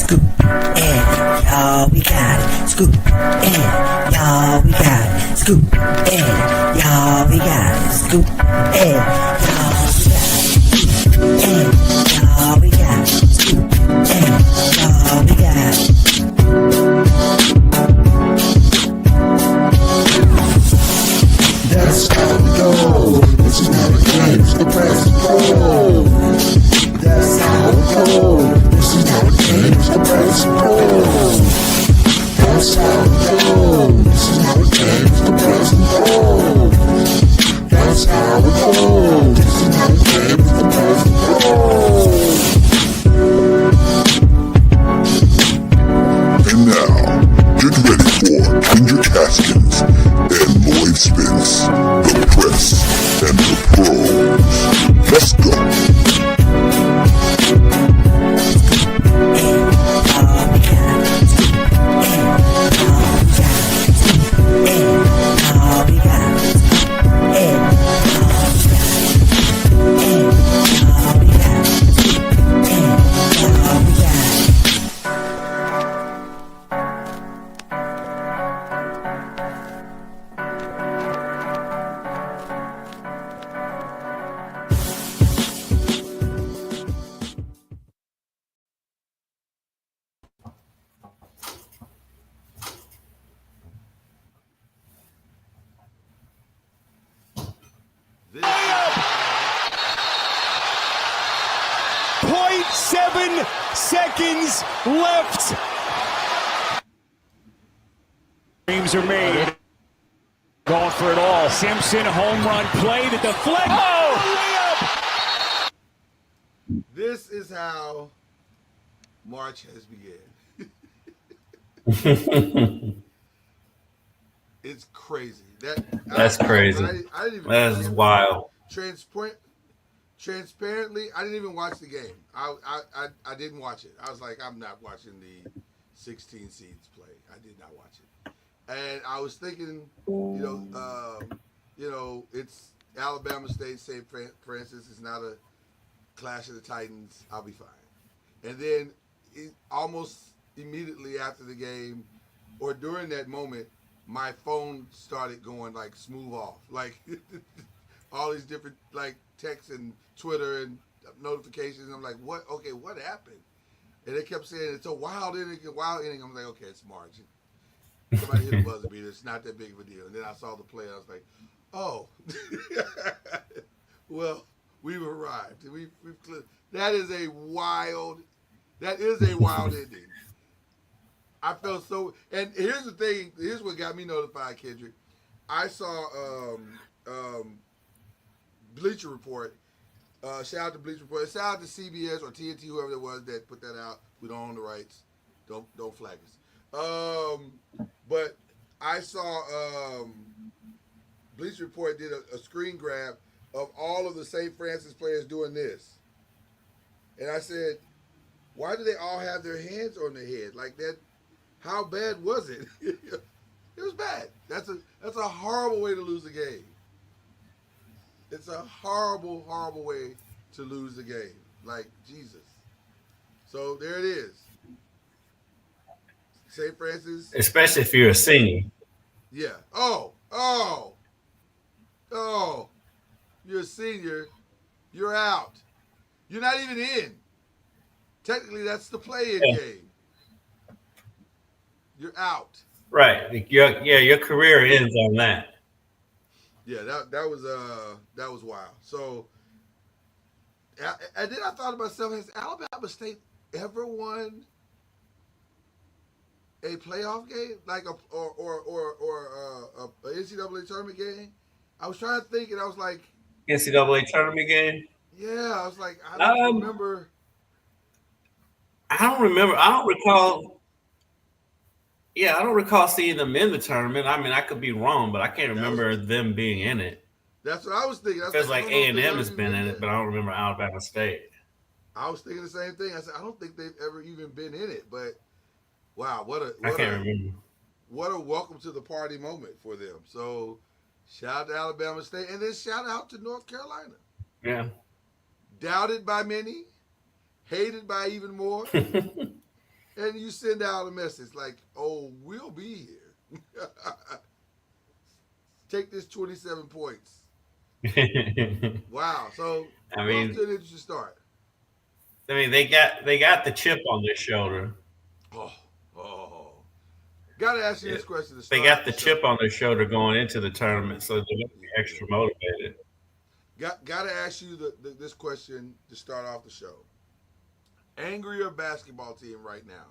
Scoop in, y'all, we got it. Scoop in, y'all, we got it. Scoop in, y'all, we got it. Scoop in, y'all, we got it. Scoop in, y'all, we got it. Scoop in, y'all, we got it. That's how we go. This is how the games the press roll. That's how we go. This is how the games the press roll. That's how we go. This is how the games the press roll. That's how we go. This is how the games the press roll. And now, get ready for Kendrick Haskins and Lloyd Spence, the press and the pros. Let's go. Seconds left. Dreams are made. Going for it all. Simpson, home run play, the deflect. Oh! This is how March has begun. It's crazy. That's crazy. I didn't even. That is wild. Transparently, I didn't even watch the game. I didn't watch it. I was like, I'm not watching the 16 seeds play. I did not watch it. And I was thinking, it's Alabama State, St. Francis. It's not a clash of the Titans. I'll be fine. And then almost immediately after the game, or during that moment, my phone started going like smooth off, like all these different like texts and Twitter and notifications. I'm like, what? Okay, what happened? And they kept saying it's a wild inning, I'm like, okay, it's margin. Somebody hit a buzzer beater. It's not that big of a deal. And then I saw the play. I was like, oh, well, we've arrived. That is a wild ending. I felt so. And here's the thing. Here's what got me notified, Kendrick. I saw Bleacher Report. Shout out to Bleacher Report. Shout out to CBS or TNT, whoever it was that put that out. We don't own the rights. Don't flag us. But I saw Bleacher Report did a screen grab of all of the St. Francis players doing this, and I said, why do they all have their hands on their head like that? How bad was it? It was bad. That's a horrible way to lose a game. It's a horrible, horrible way to lose the game. Like, Jesus. So there it is. St. Francis. Especially if you're a senior. Yeah. Oh. You're a senior. You're out. You're not even in. Technically, that's the play-in game. You're out. Right. Your career ends on that. Yeah, that was wild. So, and then I thought to myself, has Alabama State ever won a playoff game, like a NCAA tournament game? I was trying to think, and I was like, NCAA tournament game. Yeah, I was like, I don't remember. I don't remember. I don't recall. Yeah, I don't recall seeing them in the tournament. I mean, I could be wrong, but I can't remember them being in it. That's what I was thinking. It feels like A&M has been in it, but I don't remember Alabama State. I was thinking the same thing. I said, I don't think they've ever even been in it. But wow, I can't remember. What a welcome to the party moment for them. So shout out to Alabama State, and then shout out to North Carolina. and you send out a message like, "Oh, we'll be here. Take this 27 points." Wow. So I we're off mean, to an interesting start. they got the chip on their shoulder. Oh, oh. Got to ask you this question to They start got off the the show. chip on their shoulder going into the tournament, so they're going to be extra motivated. Got to ask you this question to start off the show. Angrier basketball team right now,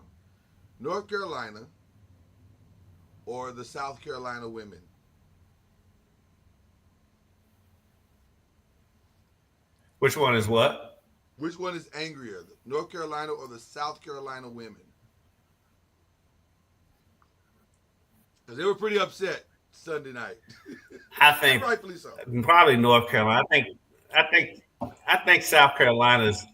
North Carolina or the South Carolina women? Which one is what? Which one is angrier, North Carolina or the South Carolina women? Because they were pretty upset Sunday night. I think Rightfully so. probably North Carolina. I think South Carolina's.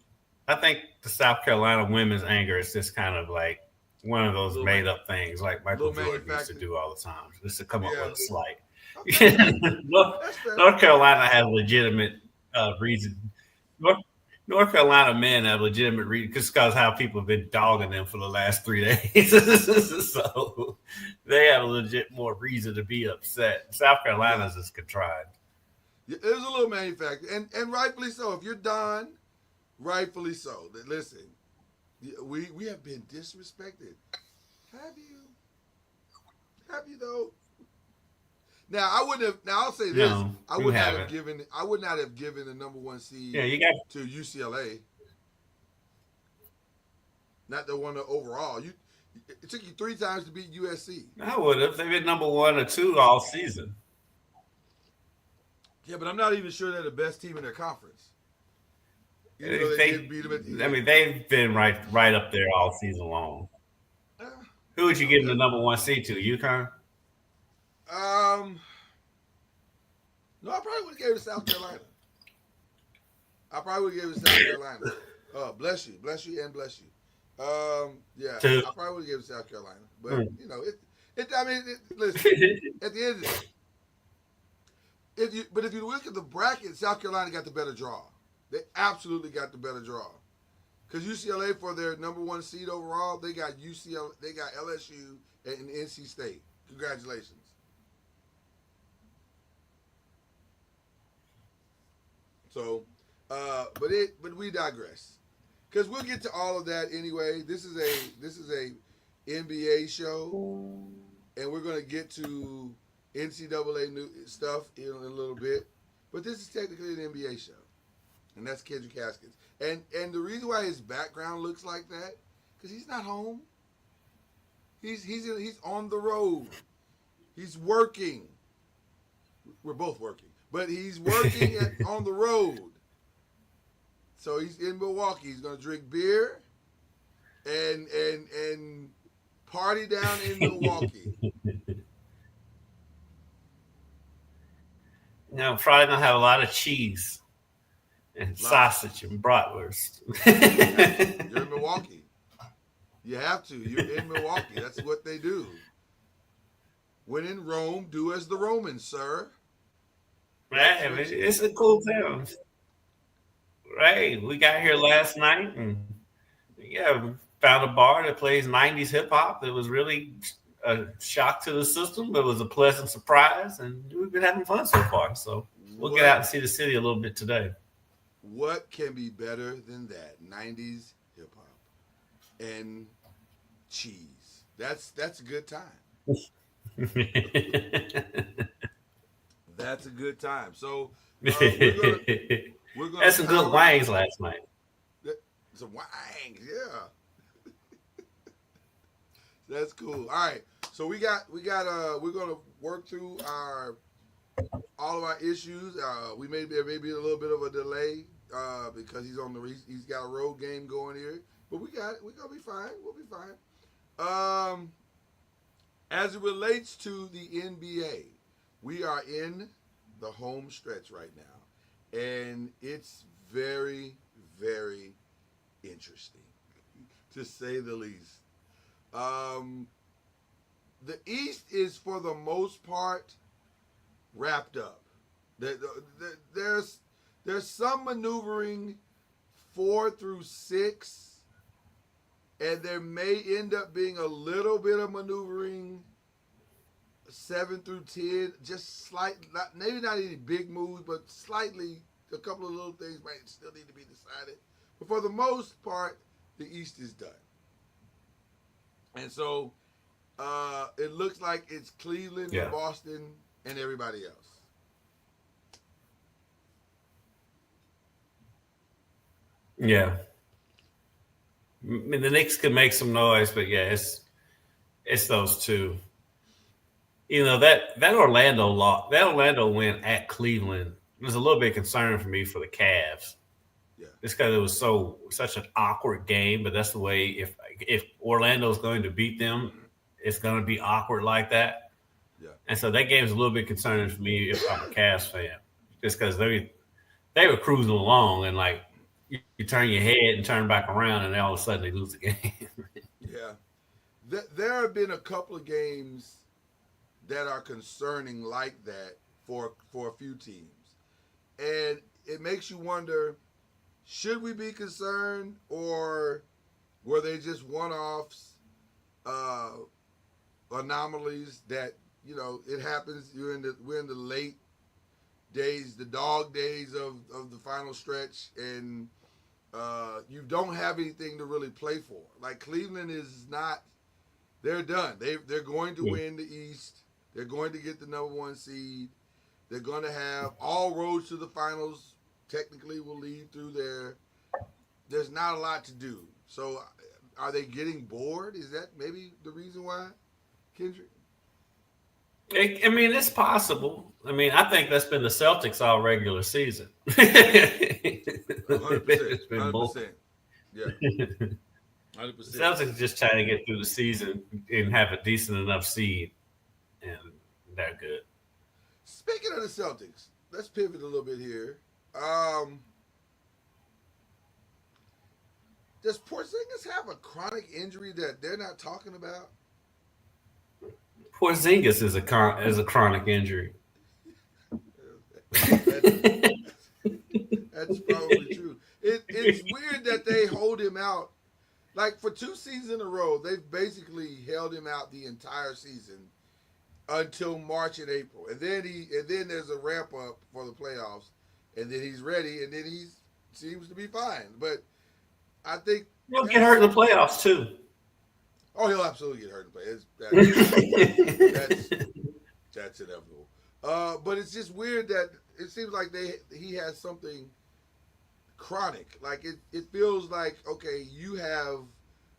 I think the South Carolina women's anger is just kind of like one of those made up things, like Michael Jordan used to do all the time, just to come up with a slight. Okay. North Carolina has legitimate reason. North Carolina men have legitimate reason just because how people have been dogging them for the last 3 days. So they have a legit more reason to be upset. South Carolina's is contrived. Yeah, it was a little manufactured, and rightfully so. If you're Don, rightfully so. Listen, we have been disrespected. Have you? Have you though? Now I wouldn't have. Now I'll say this: No, I would not have given. I would not have given the number 1 seed to UCLA. Not the one overall. It took you 3 times to beat USC. I would have. They've been number 1 or 2 all season. Yeah, but I'm not even sure they're the best team in their conference. They beat them I mean, they've been right up there all season long. Who would you give the number 1 seed to? UConn? No, I probably would have gave it to South Carolina. I probably would have gave it to South Carolina. Bless you, and bless you. Yeah, I probably would have gave it to South Carolina, but you know, listen, at the end of the day, if you look at the bracket, South Carolina got the better draw. They absolutely got the better draw. Because UCLA, for their number 1 seed overall, they got UCLA, they got LSU and NC State. Congratulations. So, but we digress. Because we'll get to all of that anyway. This is a NBA show, and we're going to get to NCAA new stuff in a little bit. But this is technically an NBA show, and that's Kendrick Haskins. And the reason why his background looks like that, because he's not home. He's on the road. He's working. We're both working, but he's working on the road. So he's in Milwaukee. He's gonna drink beer and party down in Milwaukee. Now, probably gonna have a lot of cheese and sausage and bratwurst. You're in Milwaukee. You have to. You're in Milwaukee. That's what they do. When in Rome, do as the Romans, sir. Right? I mean, it's a cool town. Right. We got here last night and found a bar that plays 90s hip hop. It was really a shock to the system, but it was a pleasant surprise, and we've been having fun so far. So we'll get out and see the city a little bit today. What can be better than that? 90s hip hop and cheese. That's a good time. That's a good time. So we're gonna had some good wangs last night. Some wangs, yeah. That's cool. All right. So we're gonna work through all of our issues. There may be a little bit of a delay because he's got a road game going here. But we're gonna be fine. We'll be fine. As it relates to the NBA, we are in the home stretch right now, and it's very, very interesting, to say the least. The East is, for the most part, wrapped up. There's some maneuvering 4 through 6, and there may end up being a little bit of maneuvering 7 through 10, just slight, maybe not any big moves, but slightly a couple of little things might still need to be decided. But for the most part, the East is done. And so it looks like it's Cleveland, Yeah. Boston, and everybody else. Yeah. I mean, the Knicks could make some noise, but yeah, it's those two. You know, that Orlando win at Cleveland was a little bit concerning for me for the Cavs. Yeah. Just because it was such an awkward game, but that's the way if Orlando's going to beat them, it's going to be awkward like that. Yeah. And so that game is a little bit concerning for me if I'm a Cavs fan, just because they were cruising along and like you turn your head and turn back around and then all of a sudden they lose the game. Yeah. There have been a couple of games that are concerning like that for a few teams. And it makes you wonder, should we be concerned, or were they just one-offs, anomalies that, you know, it happens. We're in the late days, the dog days of the final stretch, and you don't have anything to really play for. Like Cleveland is not, they're done. They're going to win the East. They're going to get the #1 seed. They're going to have all roads to the finals. Technically, will lead through there. There's not a lot to do. So, are they getting bored? Is that maybe the reason why, Kendrick? I mean, it's possible. I mean, I think that's been the Celtics all regular season. 100%. It's been 100%. Yeah. 100%. Celtics just trying to get through the season and have a decent enough seed, and they're good. Speaking of the Celtics, let's pivot a little bit here. Does Porzingis have a chronic injury that they're not talking about? Porzingis is a chronic injury. That's probably true. It's weird that they hold him out. Like for 2 seasons in a row, they've basically held him out the entire season until March and April, and then there's a ramp up for the playoffs, and then he's ready, and then he seems to be fine. But I think He'll get hurt in the playoffs too. Oh, he'll absolutely get hurt in the play. That's inevitable. But it's just weird that it seems like he has something chronic. Like it feels like, okay,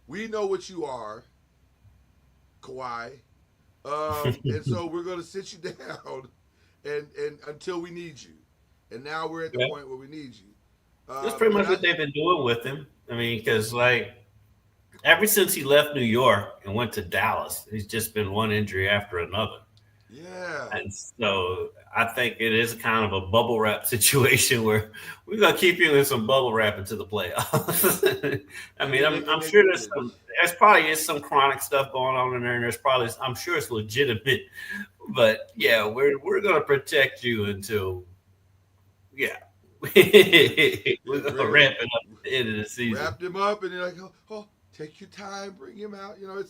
we know what you are, Kawhi, and so we're going to sit you down and until we need you. And now we're at the point where we need you. That's pretty much what they've been doing with him. I mean, because like ever since he left New York and went to Dallas, he's just been one injury after another. Yeah. And so I think it is kind of a bubble wrap situation where we're going to keep you in some bubble wrap into the playoffs. I mean, I'm sure there's probably some chronic stuff going on in there, and I'm sure it's legitimate. But yeah, we're going to protect you until, we're going to ramp it up at the end of the season. Wrapped him up, and you're like, oh, take your time, bring him out. You know,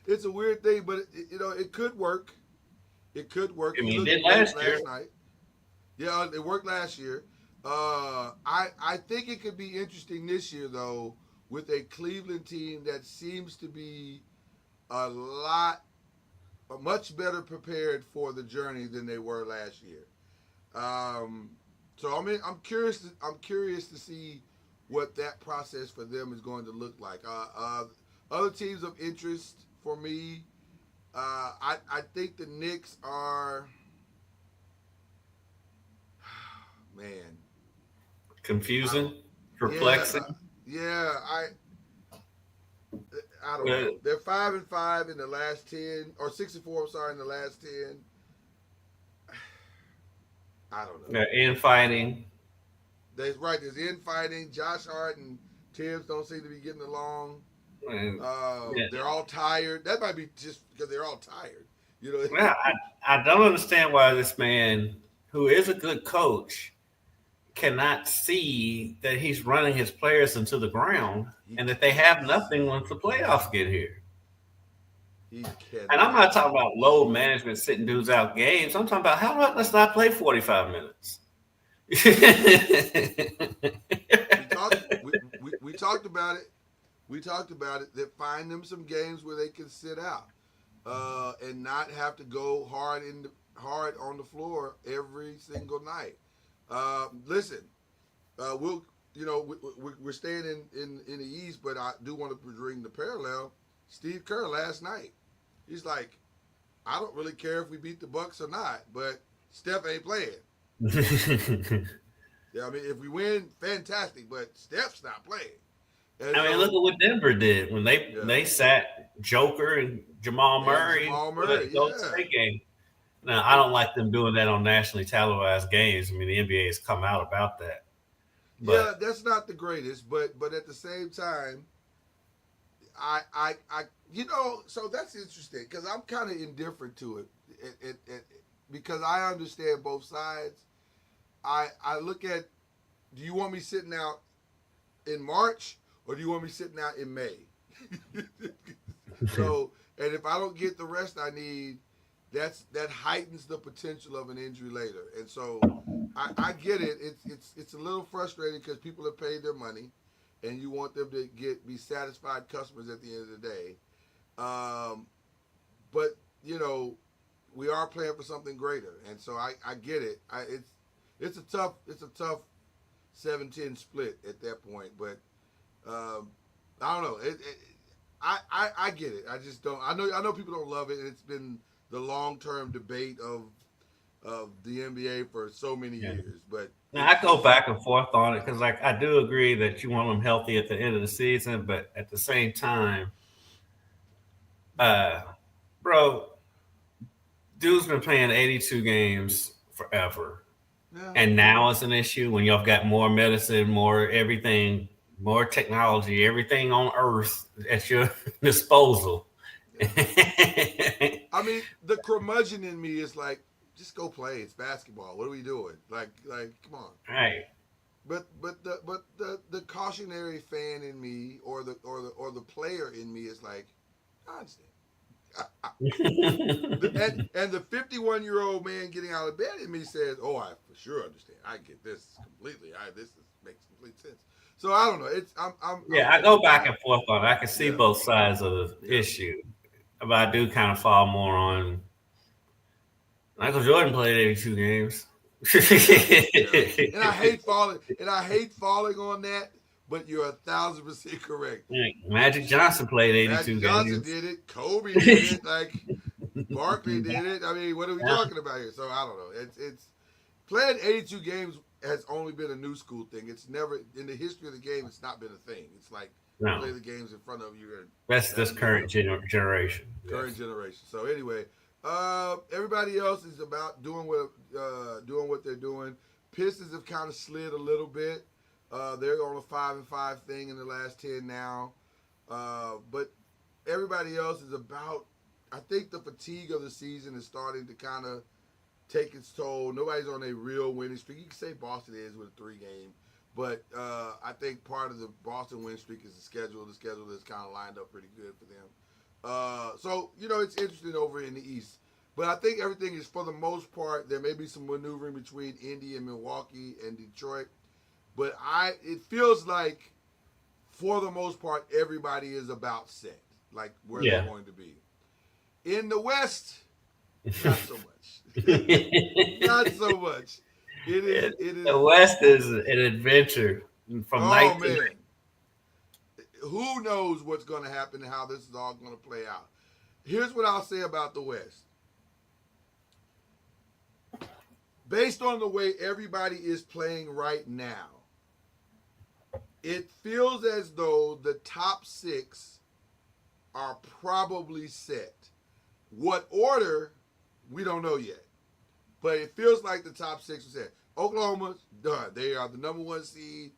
it's a weird thing, but it could work. It could work. I mean, it did last year. Night. Yeah, it worked last year. I think it could be interesting this year, though, with a Cleveland team that seems to be much better prepared for the journey than they were last year. So I mean, I'm curious to see what that process for them is going to look like. Other teams of interest for me, I think the Knicks are, confusing, perplexing. I don't know. They're 5-5 in the last 10, or 6-4. I'm sorry, in the last 10. I don't know. They're infighting. There's infighting. Josh Hart and Tibbs don't seem to be getting along. They're all tired. That might be just because they're all tired. Well, I don't understand why this man, who is a good coach, cannot see that he's running his players into the ground and that they have nothing once the playoffs get here. He And I'm not talking about load management sitting dudes out games. I'm talking about how about let's not play 45 minutes. we talked about it. We talked about it. That find them some games where they can sit out and not have to go hard on the floor every single night. Listen, we're staying in the East, but I do want to bring the parallel. Steve Kerr last night, he's like, I don't really care if we beat the Bucks or not, but Steph ain't playing. Yeah, I mean, if we win, fantastic, but Steph's not playing. And I mean, look at what Denver did when they sat Joker and Jamal Murray. State game. Now, I don't like them doing that on nationally televised games. I mean, the NBA has come out about that. But, yeah, that's not the greatest, but at the same time, I so that's interesting because I'm kind of indifferent to it, because I understand both sides. I look at, do you want me sitting out in March or do you want me sitting out in May? So, and if I don't get the rest I need, that heightens the potential of an injury later. And so I get it. It's a little frustrating because people have paid their money and you want them to be satisfied customers at the end of the day. But we are playing for something greater. And so I get it. It's a tough 7-10 split at that point, but I don't know. I get it. I just don't. I know people don't love it, and it's been the long-term debate of the NBA for so many years. But now, I go back and forth on it because, I do agree that you want them healthy at the end of the season, but at the same time, bro, dude's been playing 82 games forever. Yeah. And now it's an issue when y'all got more medicine, more everything, more technology, everything on earth at your disposal. Yeah. I mean, the curmudgeon in me is like, just go play. It's basketball. What are we doing? Like, come on. Right. But the cautionary fan in me or the player in me is like, I understand. and the 51-year-old man getting out of bed in me says, "Oh, I for sure understand. I get this completely. Makes complete sense." So I don't know. I go back and forth on it. I can see both sides of the issue, but I do kind of fall more on Michael Jordan played 82 games. And I hate falling on that. But you're 1,000% correct. Magic Johnson played 82 games. Johnson did it. Kobe did it. Like Barkley did it. I mean, what are we talking about here? So I don't know. It's playing 82 games has only been a new school thing. It's never in the history of the game. It's not been a thing. It's like play the games in front of you. That's this current generation. Current generation. So anyway, everybody else is about doing what they're doing. Pistons have kind of slid a little bit. They're on a 5-5 thing in the last 10 now. But everybody else is about, I think the fatigue of the season is starting to kind of take its toll. Nobody's on a real winning streak. You can say Boston is with a 3-game. But I think part of the Boston win streak is the schedule. The schedule is kind of lined up pretty good for them. So, it's interesting over in the East. But I think everything is, for the most part, there may be some maneuvering between Indy and Milwaukee and Detroit. But it feels like, for the most part, everybody is about set, like where they're going to be. In the West, not so much. Not so much. It is. The West is an adventure from 19. Man. Who knows what's going to happen and how this is all going to play out. Here's what I'll say about the West. Based on the way everybody is playing right now, it feels as though the top 6 are probably set. What order, we don't know yet. But it feels like the top 6 are set. Oklahoma's done. They are the number 1 seed.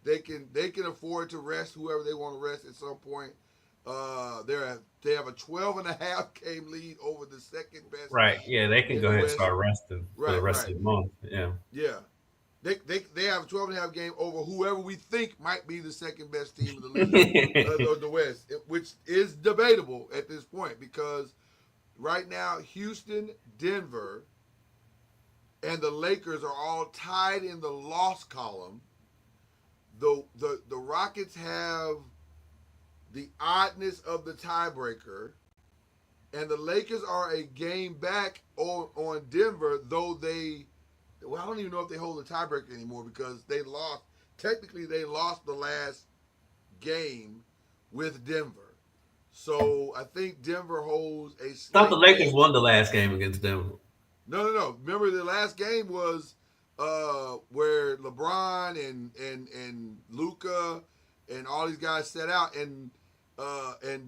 They can afford to rest whoever they want to rest at some point. They have a 12.5 game lead over the second best. Right. Yeah, they can go ahead and start resting for the rest of the month. Yeah. Yeah. They have a 12.5 game over whoever we think might be the second best team in the league of the West, which is debatable at this point because right now Houston, Denver, and the Lakers are all tied in the loss column. The Rockets have the oddness of the tiebreaker, and the Lakers are a game back on Denver, though I don't even know if they hold the tiebreaker anymore because they lost. Technically, they lost the last game with Denver. So I think Denver holds a. I thought the Lakers won the last game against Denver. No. Remember, the last game was where LeBron and Luka and all these guys set out, and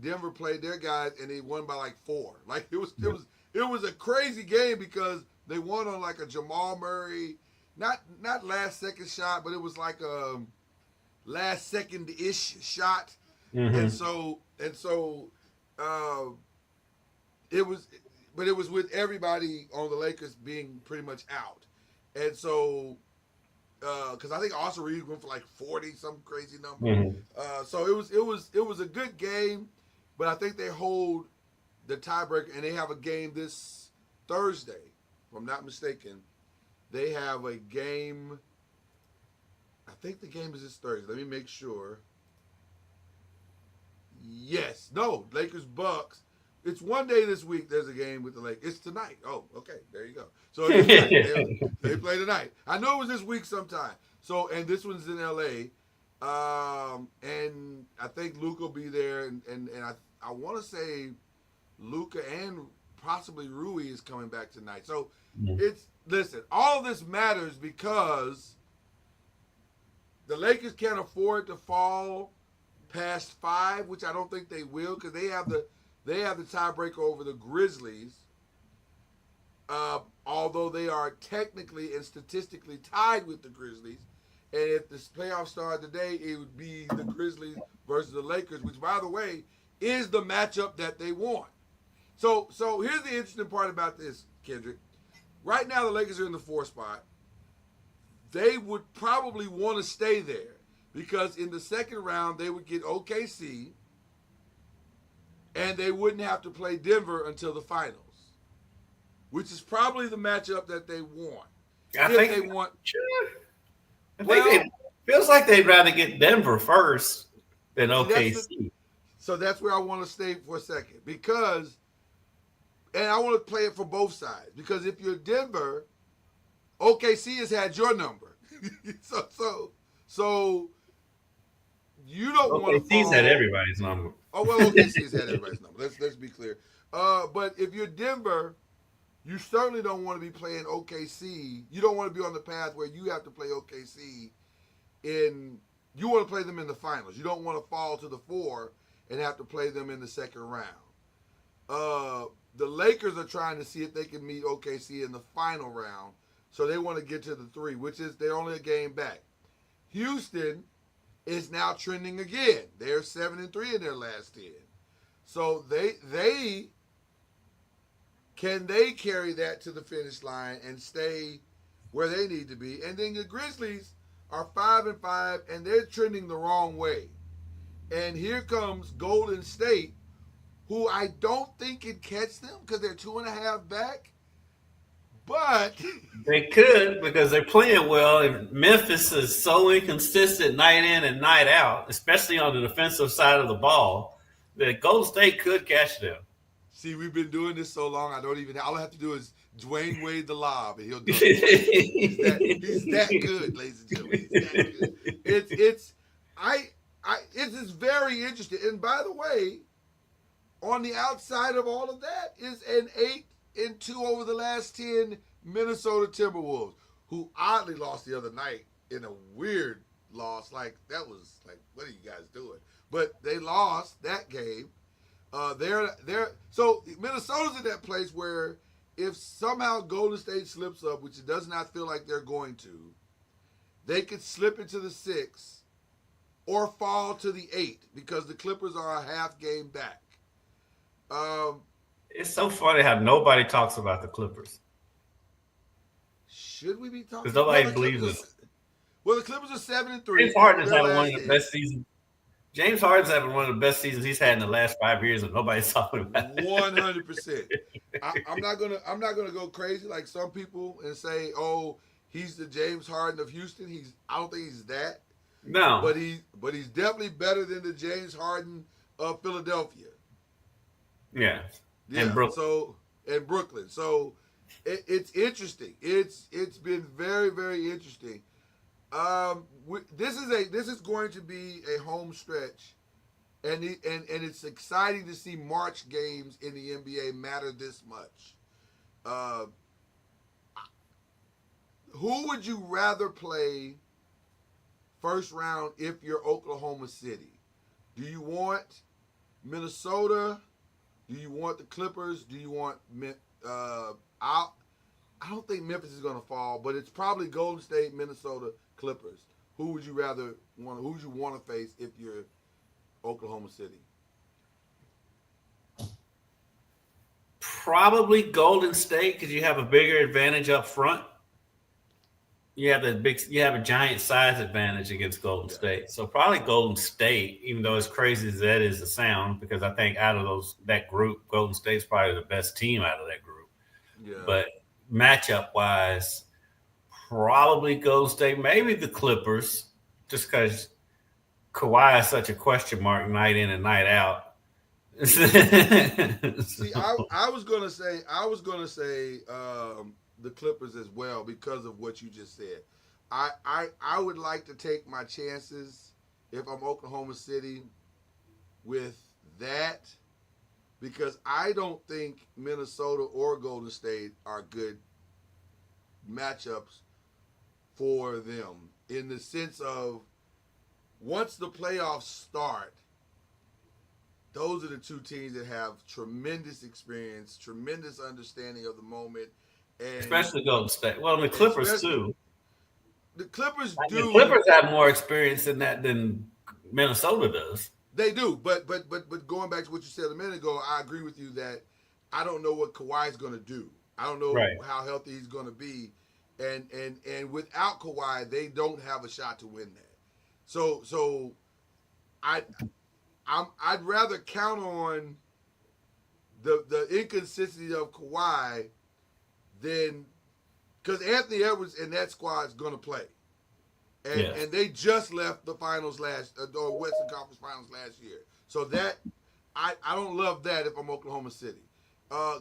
Denver played their guys, and they won by like 4. Like it was a crazy game because they won on like a Jamal Murray, not last second shot, but it was like a last second ish shot, and so it was. But it was with everybody on the Lakers being pretty much out. And so, because I think Austin Reeves went for like 40, some crazy number. So it was a good game, but I think they hold the tiebreaker, and they have a game this Thursday, if I'm not mistaken. They have a game. I think the game is this Thursday. Let me make sure. Yes. No. Lakers Bucks. It's one day this week. There's a game with the Lakers. It's tonight. Oh, okay. There you go. So they play tonight. I know it was this week sometime. So, and this one's in LA. And I think Luka will be there. And I want to say Luka and possibly Rui is coming back tonight. So listen, all this matters because the Lakers can't afford to fall past 5, which I don't think they will because they have the tiebreaker over the Grizzlies, although they are technically and statistically tied with the Grizzlies. And if the playoffs started today, it would be the Grizzlies versus the Lakers, which, by the way, is the matchup that they want. So here's the interesting part about this, Kendrick. Right now, the Lakers are in the 4th spot. They would probably want to stay there because in the second round, they would get OKC, and they wouldn't have to play Denver until the finals, which is probably the matchup that they want. I think it feels like they'd rather get Denver first than OKC. So that's where I want to stay for a second because, and I want to play it for both sides because if you're Denver, OKC has had your number, so you don't want to. OKC's had everybody's number. Oh, well, OKC's had everybody's number. Let's be clear. But if you're Denver, you certainly don't want to be playing OKC. You don't want to be on the path where you have to play OKC you want to play them in the finals. You don't want to fall to the 4 and have to play them in the second round. The Lakers are trying to see if they can meet OKC in the final round. So they want to get to the 3, which is they're only a game back. Houston is now trending again. They're 7-3 in their last 10. So they carry that to the finish line and stay where they need to be. And then the Grizzlies are 5-5 and they're trending the wrong way. And here comes Golden State, who I don't think can catch them because they're 2.5 back. But they could because they're playing well, and Memphis is so inconsistent night in and night out, especially on the defensive side of the ball, that Golden State could catch them. See, we've been doing this so long, all I have to do is Dwayne Wade the lob, and he'll do it. He's that good, ladies and gentlemen. He's that good. It's just very interesting. And by the way, on the outside of all of that is an 8-2 over the last 10 Minnesota Timberwolves, who oddly lost the other night in a weird loss. Like, that was like, what are you guys doing? But they lost that game. So Minnesota's in that place where if somehow Golden State slips up, which it does not feel like they're going to, they could slip into the 6 or fall to the 8 because the Clippers are a half game back. It's so funny how nobody talks about the Clippers. Should we be talking? Because nobody believes it. Well, the Clippers are 7-3. James Harden is Their having one last of the eight. best seasons. James Harden's having one of the best seasons he's had in the last 5 years, and nobody's talking about it. 100%. I'm not gonna go crazy like some people and say, "Oh, he's the James Harden of Houston." I don't think he's that, No, but he's definitely better than the James Harden of Philadelphia. yeah, Yeah. and Brooklyn. So and Brooklyn. So it's interesting. It's been very, very interesting. This is going to be a home stretch, and it's exciting to see March games in the NBA matter this much. Who would you rather play first round if you're Oklahoma City? Do you want Minnesota? Do you want the Clippers? Do you want I don't think Memphis is going to fall, but it's probably Golden State, Minnesota, Clippers. Who would you want to face if you're Oklahoma City? Probably Golden State because you have a bigger advantage up front. You have a giant size advantage against Golden State. So probably Golden State, even though as crazy as that is to sound, because I think out of that group, Golden State's probably the best team out of that group. Yeah. But matchup wise, probably Golden State, maybe the Clippers, just because Kawhi is such a question mark night in and night out. See, I was gonna say the Clippers as well because of what you just said. I would like to take my chances if I'm Oklahoma City with that, because I don't think Minnesota or Golden State are good matchups for them, in the sense of once the playoffs start, those are the two teams that have tremendous experience, tremendous understanding of the moment, and especially Golden State. Well, and the Clippers too. The Clippers do. The Clippers have more experience in that than Minnesota does. They do, but going back to what you said a minute ago, I agree with you that I don't know what Kawhi's going to do. I don't know how healthy he's going to be, and without Kawhi, they don't have a shot to win that. So I'd rather count on the inconsistency of Kawhi than, because Anthony Edwards and that squad is going to play. And they just left the finals or Western Conference Finals last year. So that I don't love that if I'm Oklahoma City.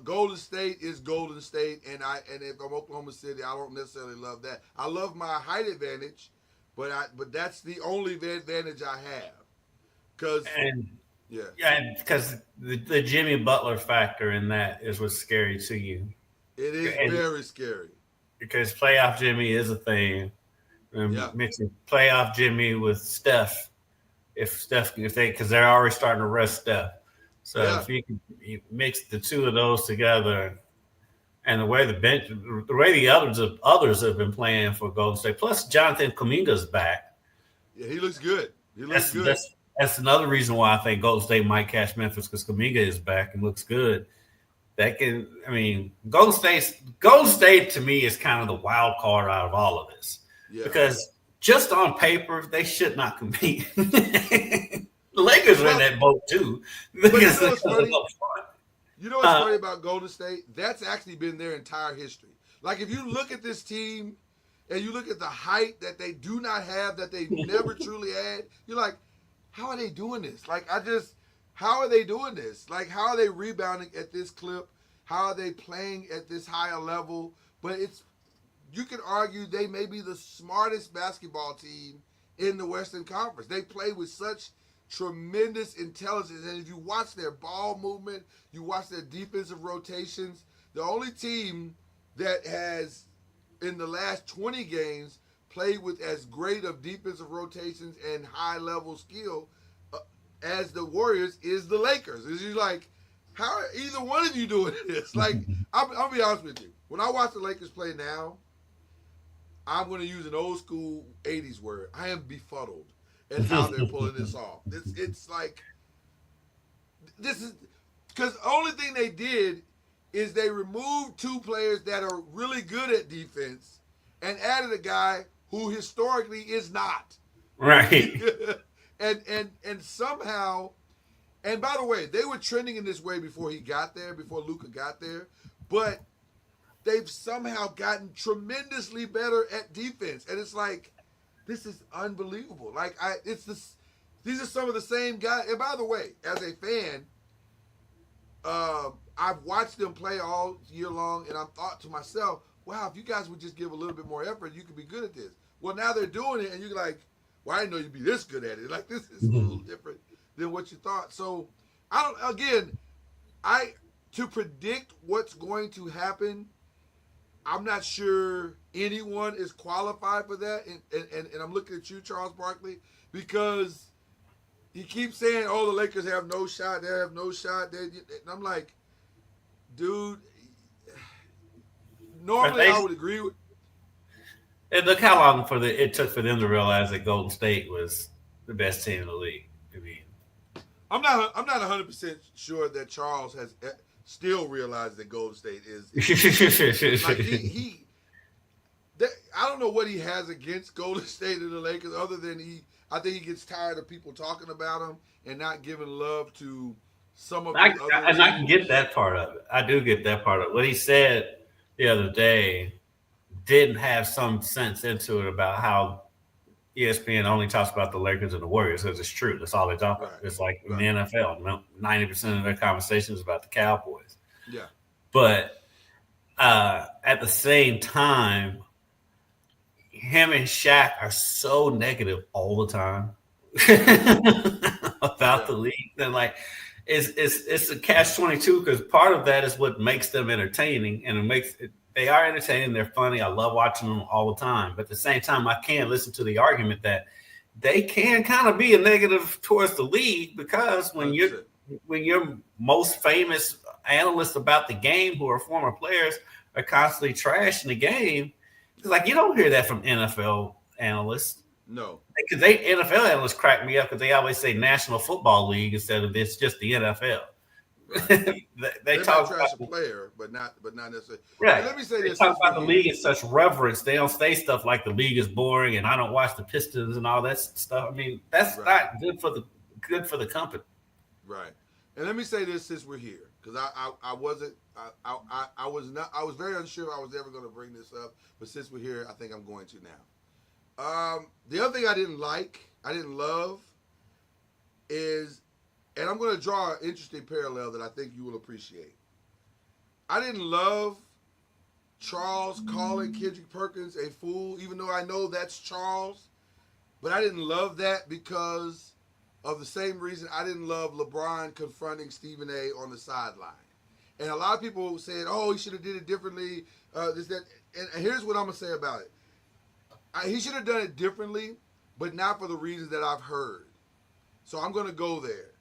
Golden State is Golden State, and if I'm Oklahoma City, I don't necessarily love that. I love my height advantage, but that's the only advantage I have. Because the Jimmy Butler factor in that is what's scary to you. It is very scary. Because playoff Jimmy is a thing. Mixing playoff Jimmy with Steph, because they're already starting to rest Steph. So if you mix the two of those together, and the way the others have been playing for Golden State, plus Jonathan Kuminga's back. Yeah, he looks good. That's another reason why I think Golden State might catch Memphis, because Kuminga is back and looks good. Golden State to me is kind of the wild card out of all of this. Yeah. Because just on paper, they should not compete. The Lakers are in that boat too. But you know what's funny? Funny about Golden State? That's actually been their entire history. Like, if you look at this team and you look at the height that they do not have, that they never truly had, you're like, how are they doing this? How are they doing this? Like, how are they rebounding at this clip? How are they playing at this higher level? But you could argue they may be the smartest basketball team in the Western Conference. They play with such tremendous intelligence. And if you watch their ball movement, you watch their defensive rotations, the only team that has, in the last 20 games, played with as great of defensive rotations and high-level skill as the Warriors is the Lakers. It's just like, how are either one of you doing this? Like, I'll be honest with you. When I watch the Lakers play now, I'm going to use an old school 80s word. I am befuddled at how they're pulling this off. It's like, this is, because the only thing they did is they removed two players that are really good at defense and added a guy who historically is not. Right. and somehow, and by the way, they were trending in this way before he got there, before Luka got there, but they've somehow gotten tremendously better at defense, and it's like, this is unbelievable. Like these are some of the same guys. And by the way, as a fan, I've watched them play all year long, and I've thought to myself, wow, if you guys would just give a little bit more effort, you could be good at this. Well, now they're doing it, and you're like, well, I didn't know you'd be this good at it. Like, this is a little different than what you thought. So, to predict what's going to happen, I'm not sure anyone is qualified for that. And I'm looking at you, Charles Barkley, because he keeps saying, oh, the Lakers have no shot. They have no shot. And I'm like, dude, normally I would agree with. And look how long it took for them to realize that Golden State was the best team in the league. I mean, I'm not 100% sure that Charles has still realized that Golden State is like I don't know what he has against Golden State and the Lakers, other than I think he gets tired of people talking about him and not giving love to some of the other teams. I can get that part of it. I do get that part of it. What he said the other day didn't have some sense into it about how ESPN only talks about the Lakers and the Warriors, because it's true. That's all they talk about. Right. It's like in the NFL, 90% of their conversation is about the Cowboys. Yeah. But at the same time, him and Shaq are so negative all the time about the league. They're like, it's a catch-22, because part of that is what makes them entertaining, and they are entertaining. They're funny. I love watching them all the time. But at the same time, I can't listen to the argument that they can kind of be a negative towards the league, because when your most famous analysts about the game, who are former players, are constantly trashing the game, it's like, you don't hear that from NFL analysts. No. Because NFL analysts crack me up, because they always say National Football League instead of it's just the NFL. Right. they talk trash a player, but not necessarily. Right. And let me say this: they talk about the league in such reverence. They don't say stuff like the league is boring and I don't watch the Pistons and all that stuff. I mean, that's not good for the company. Right. And let me say this, since we're here, because I was very unsure if I was ever going to bring this up, but since we're here, I think I'm going to now. The other thing I didn't love is, and I'm going to draw an interesting parallel that I think you will appreciate. I didn't love Charles calling Kendrick Perkins a fool, even though I know that's Charles. But I didn't love that because of the same reason I didn't love LeBron confronting Stephen A. on the sideline. And a lot of people said, oh, he should have did it differently, this, that. And here's what I'm going to say about it. He should have done it differently, but not for the reasons that I've heard. So I'm going to go there.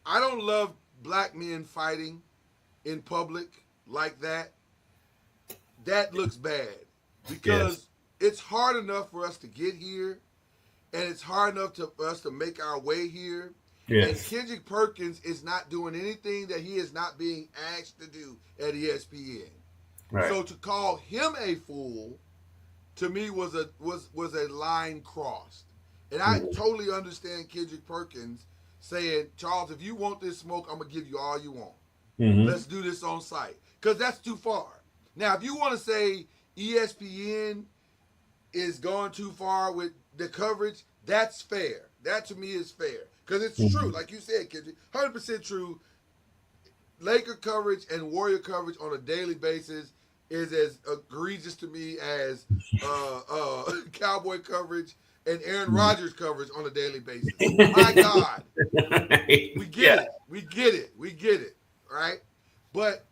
I don't love black men fighting in public like that. That looks bad, because it's hard enough for us to get here, and it's hard enough for us to make our way here. Yes. And Kendrick Perkins is not doing anything that he is not being asked to do at ESPN. Right. So to call him a fool, to me, was a line crossed. And I totally understand Kendrick Perkins saying, Charles, if you want this smoke, I'm going to give you all you want. Mm-hmm. Let's do this on site. Because that's too far. Now, if you want to say ESPN is going too far with the coverage, that's fair. That, to me, is fair. Because it's true. Like you said, Kendrick, 100% true. Laker coverage and Warrior coverage on a daily basis is as egregious to me as Cowboy coverage and Aaron Rodgers coverage on a daily basis. My God. We get it. We get it. Right? But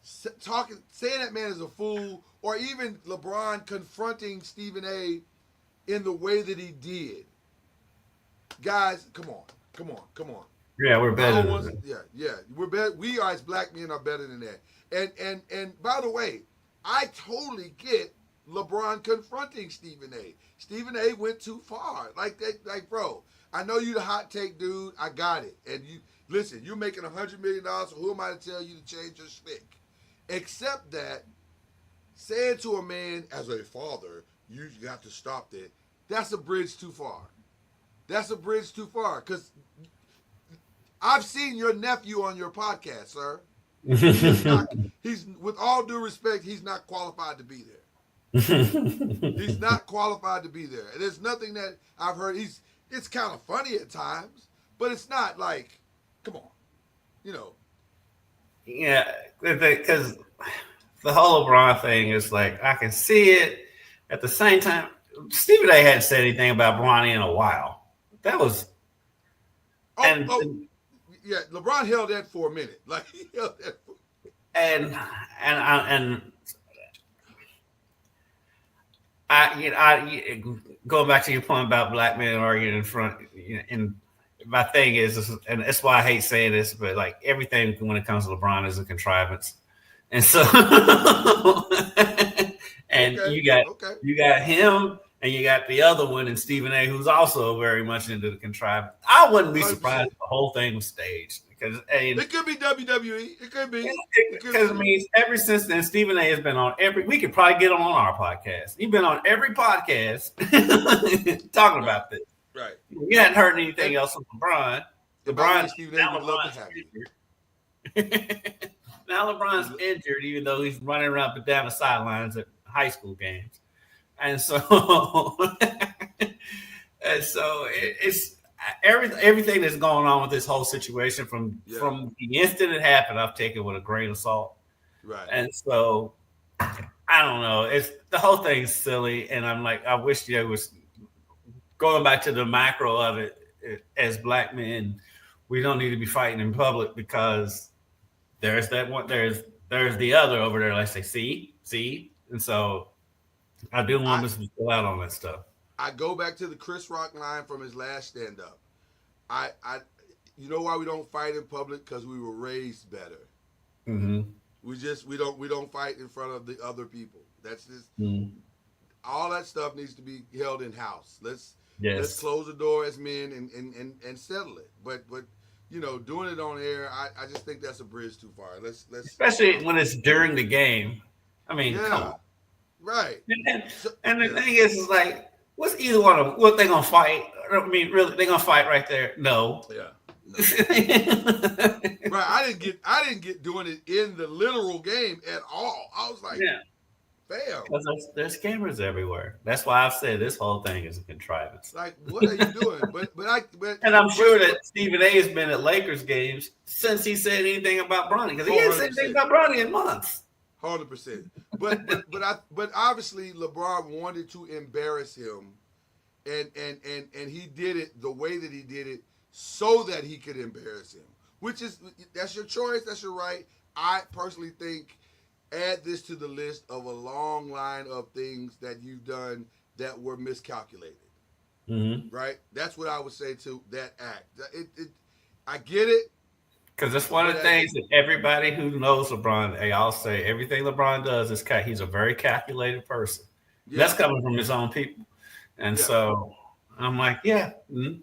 saying that man is a fool, or even LeBron confronting Stephen A. in the way that he did. Guys, come on. Yeah, we're better than that. Yeah. We're better. We as black men are better than that. And by the way, I totally get LeBron confronting Stephen A. Stephen A. went too far. Like, bro, I know you the hot take dude. I got it. And you listen, you're making $100 million, so who am I to tell you to change your shtick? Except that saying to a man as a father, you got to stop that. That's a bridge too far. That's a bridge too far because I've seen your nephew on your podcast, sir. He's with all due respect, he's not qualified to be there. He's not qualified to be there. And there's nothing that I've heard. It's kind of funny at times, but it's not like, come on, you know. Yeah, because the whole LeBron thing is like I can see it. At the same time, Stephen A. hadn't said anything about Bronny in a while. That was, yeah, LeBron held that for a minute. Like he held that. And going back to your point about black men arguing in front, and my thing is, and that's why I hate saying this, but like everything when it comes to LeBron is a contrivance, and so and you got him, and you got the other one, and Stephen A., who's also very much into the contrivance. I wouldn't be surprised if the whole thing was staged. Because it could be WWE. It could be. Because I mean, ever since then, Stephen A. has been on every. We could probably get him on our podcast. He's been on every podcast talking about this. Right. We hadn't heard anything else from LeBron. Now LeBron's injured, even though he's running around up and down the sidelines at high school games, and so it's. Everything that's going on with this whole situation from the instant it happened, I've taken with a grain of salt. Right. And so I don't know. It's the whole thing's silly, and I'm like, I wish there was going back to the macro of it. As black men, we don't need to be fighting in public because there's that one. There's the other over there. Like say, see, and so I do want us to pull out on that stuff. I go back to the Chris Rock line from his last stand-up. You know why we don't fight in public? Because we were raised better. Mm-hmm. We don't fight in front of the other people. That's just all that stuff needs to be held in house. Let's close the door as men and settle it. But you know, doing it on air, I just think that's a bridge too far. Let's especially when it's during the game. I mean, come on. Right. And the thing is like. What's either one of them? What they gonna fight? I mean, really, they gonna fight right there? No. Yeah. Right. I didn't get doing it in the literal game at all. I was like, fam. Because there's cameras everywhere. That's why I've said this whole thing is a contrivance. Like, what are you doing? And I'm sure that Stephen A. has been at Lakers games since he said anything about Bronny because he hasn't said anything about Bronny in months. 100%. But obviously LeBron wanted to embarrass him, and he did it the way that he did it so that he could embarrass him. That's your choice, that's your right. I personally think add this to the list of a long line of things that you've done that were miscalculated. Mm-hmm. Right? That's what I would say to that act. I get it. Because it's one of the things that everybody who knows LeBron, they all say everything LeBron does is he's a very calculated person. Yeah. That's coming from his own people. And so I'm like,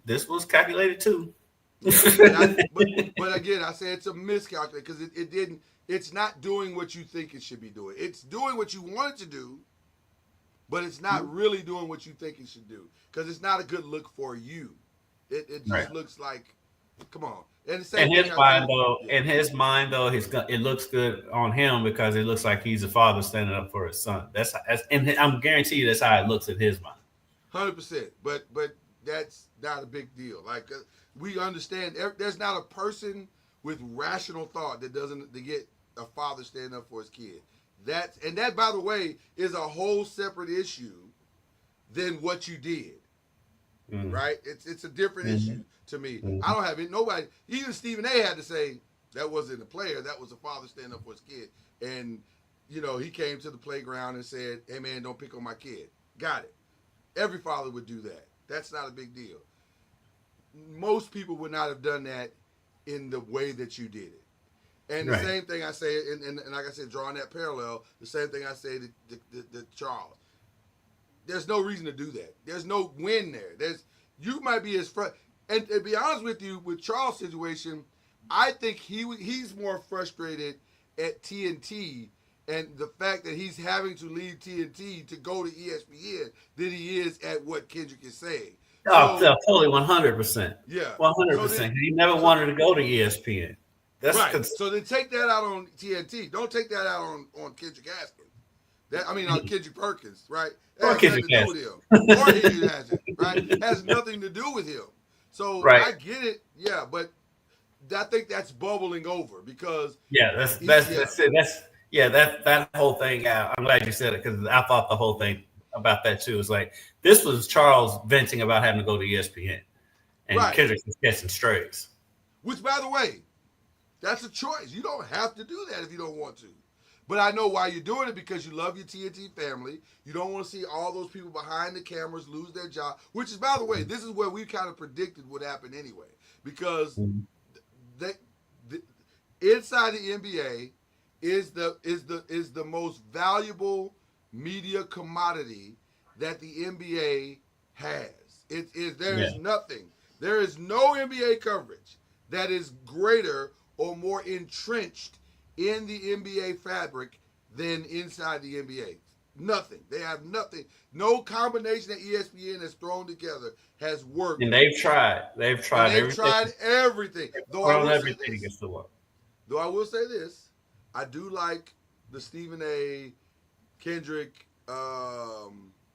this was calculated too. But again, I say it's a miscalculation because it's not doing what you think it should be doing. It's doing what you want it to do, but it's not really doing what you think it should do because it's not a good look for you. It just looks like, come on. In his mind, though, it looks good on him because it looks like he's a father standing up for his son. And I'm guarantee you that's how it looks in his mind. 100%. But that's not a big deal. Like we understand, there's not a person with rational thought that doesn't get a father standing up for his kid. That, by the way, is a whole separate issue than what you did. Mm. Right? It's a different issue to me. Mm-hmm. I don't have it. Nobody, even Stephen A. had to say that wasn't a player. That was a father standing up for his kid. And, you know, he came to the playground and said, hey, man, don't pick on my kid. Got it. Every father would do that. That's not a big deal. Most people would not have done that in the way that you did it. And the same thing I say, and like I said, drawing that parallel, the same thing I say to Charles. There's no reason to do that. There's no win there. You might be as frustrated. And to be honest with you, with Charles' situation, I think he's more frustrated at TNT and the fact that he's having to leave TNT to go to ESPN than he is at what Kendrick is saying. Oh, So, totally 100%. yeah. 100%. He never wanted to go to ESPN. That's right. So then take that out on TNT. Don't take that out on Kendrick Haskins. On Kendrick Perkins, right? That has nothing to do with him. Or Kendrick Haskins, right? Has nothing to do with him. So right. I get it, yeah, but I think that's bubbling over because that's it. That whole thing. I'm glad you said it because I thought the whole thing about that too. It's like this was Charles venting about having to go to ESPN, and Kendrick was catching strays. Which, by the way, that's a choice. You don't have to do that if you don't want to. But I know why you're doing it because you love your TNT family. You don't want to see all those people behind the cameras lose their job. Which is, by the way, this is where we kind of predicted would happen anyway. Because inside the NBA is the most valuable media commodity that the NBA has. There is nothing. There is no NBA coverage that is greater or more entrenched in the NBA fabric than inside the NBA. Nothing. They have nothing. No combination that ESPN has thrown together has worked. And they've tried. They've tried everything. Though I will say this, I do like the Stephen A. Kendrick,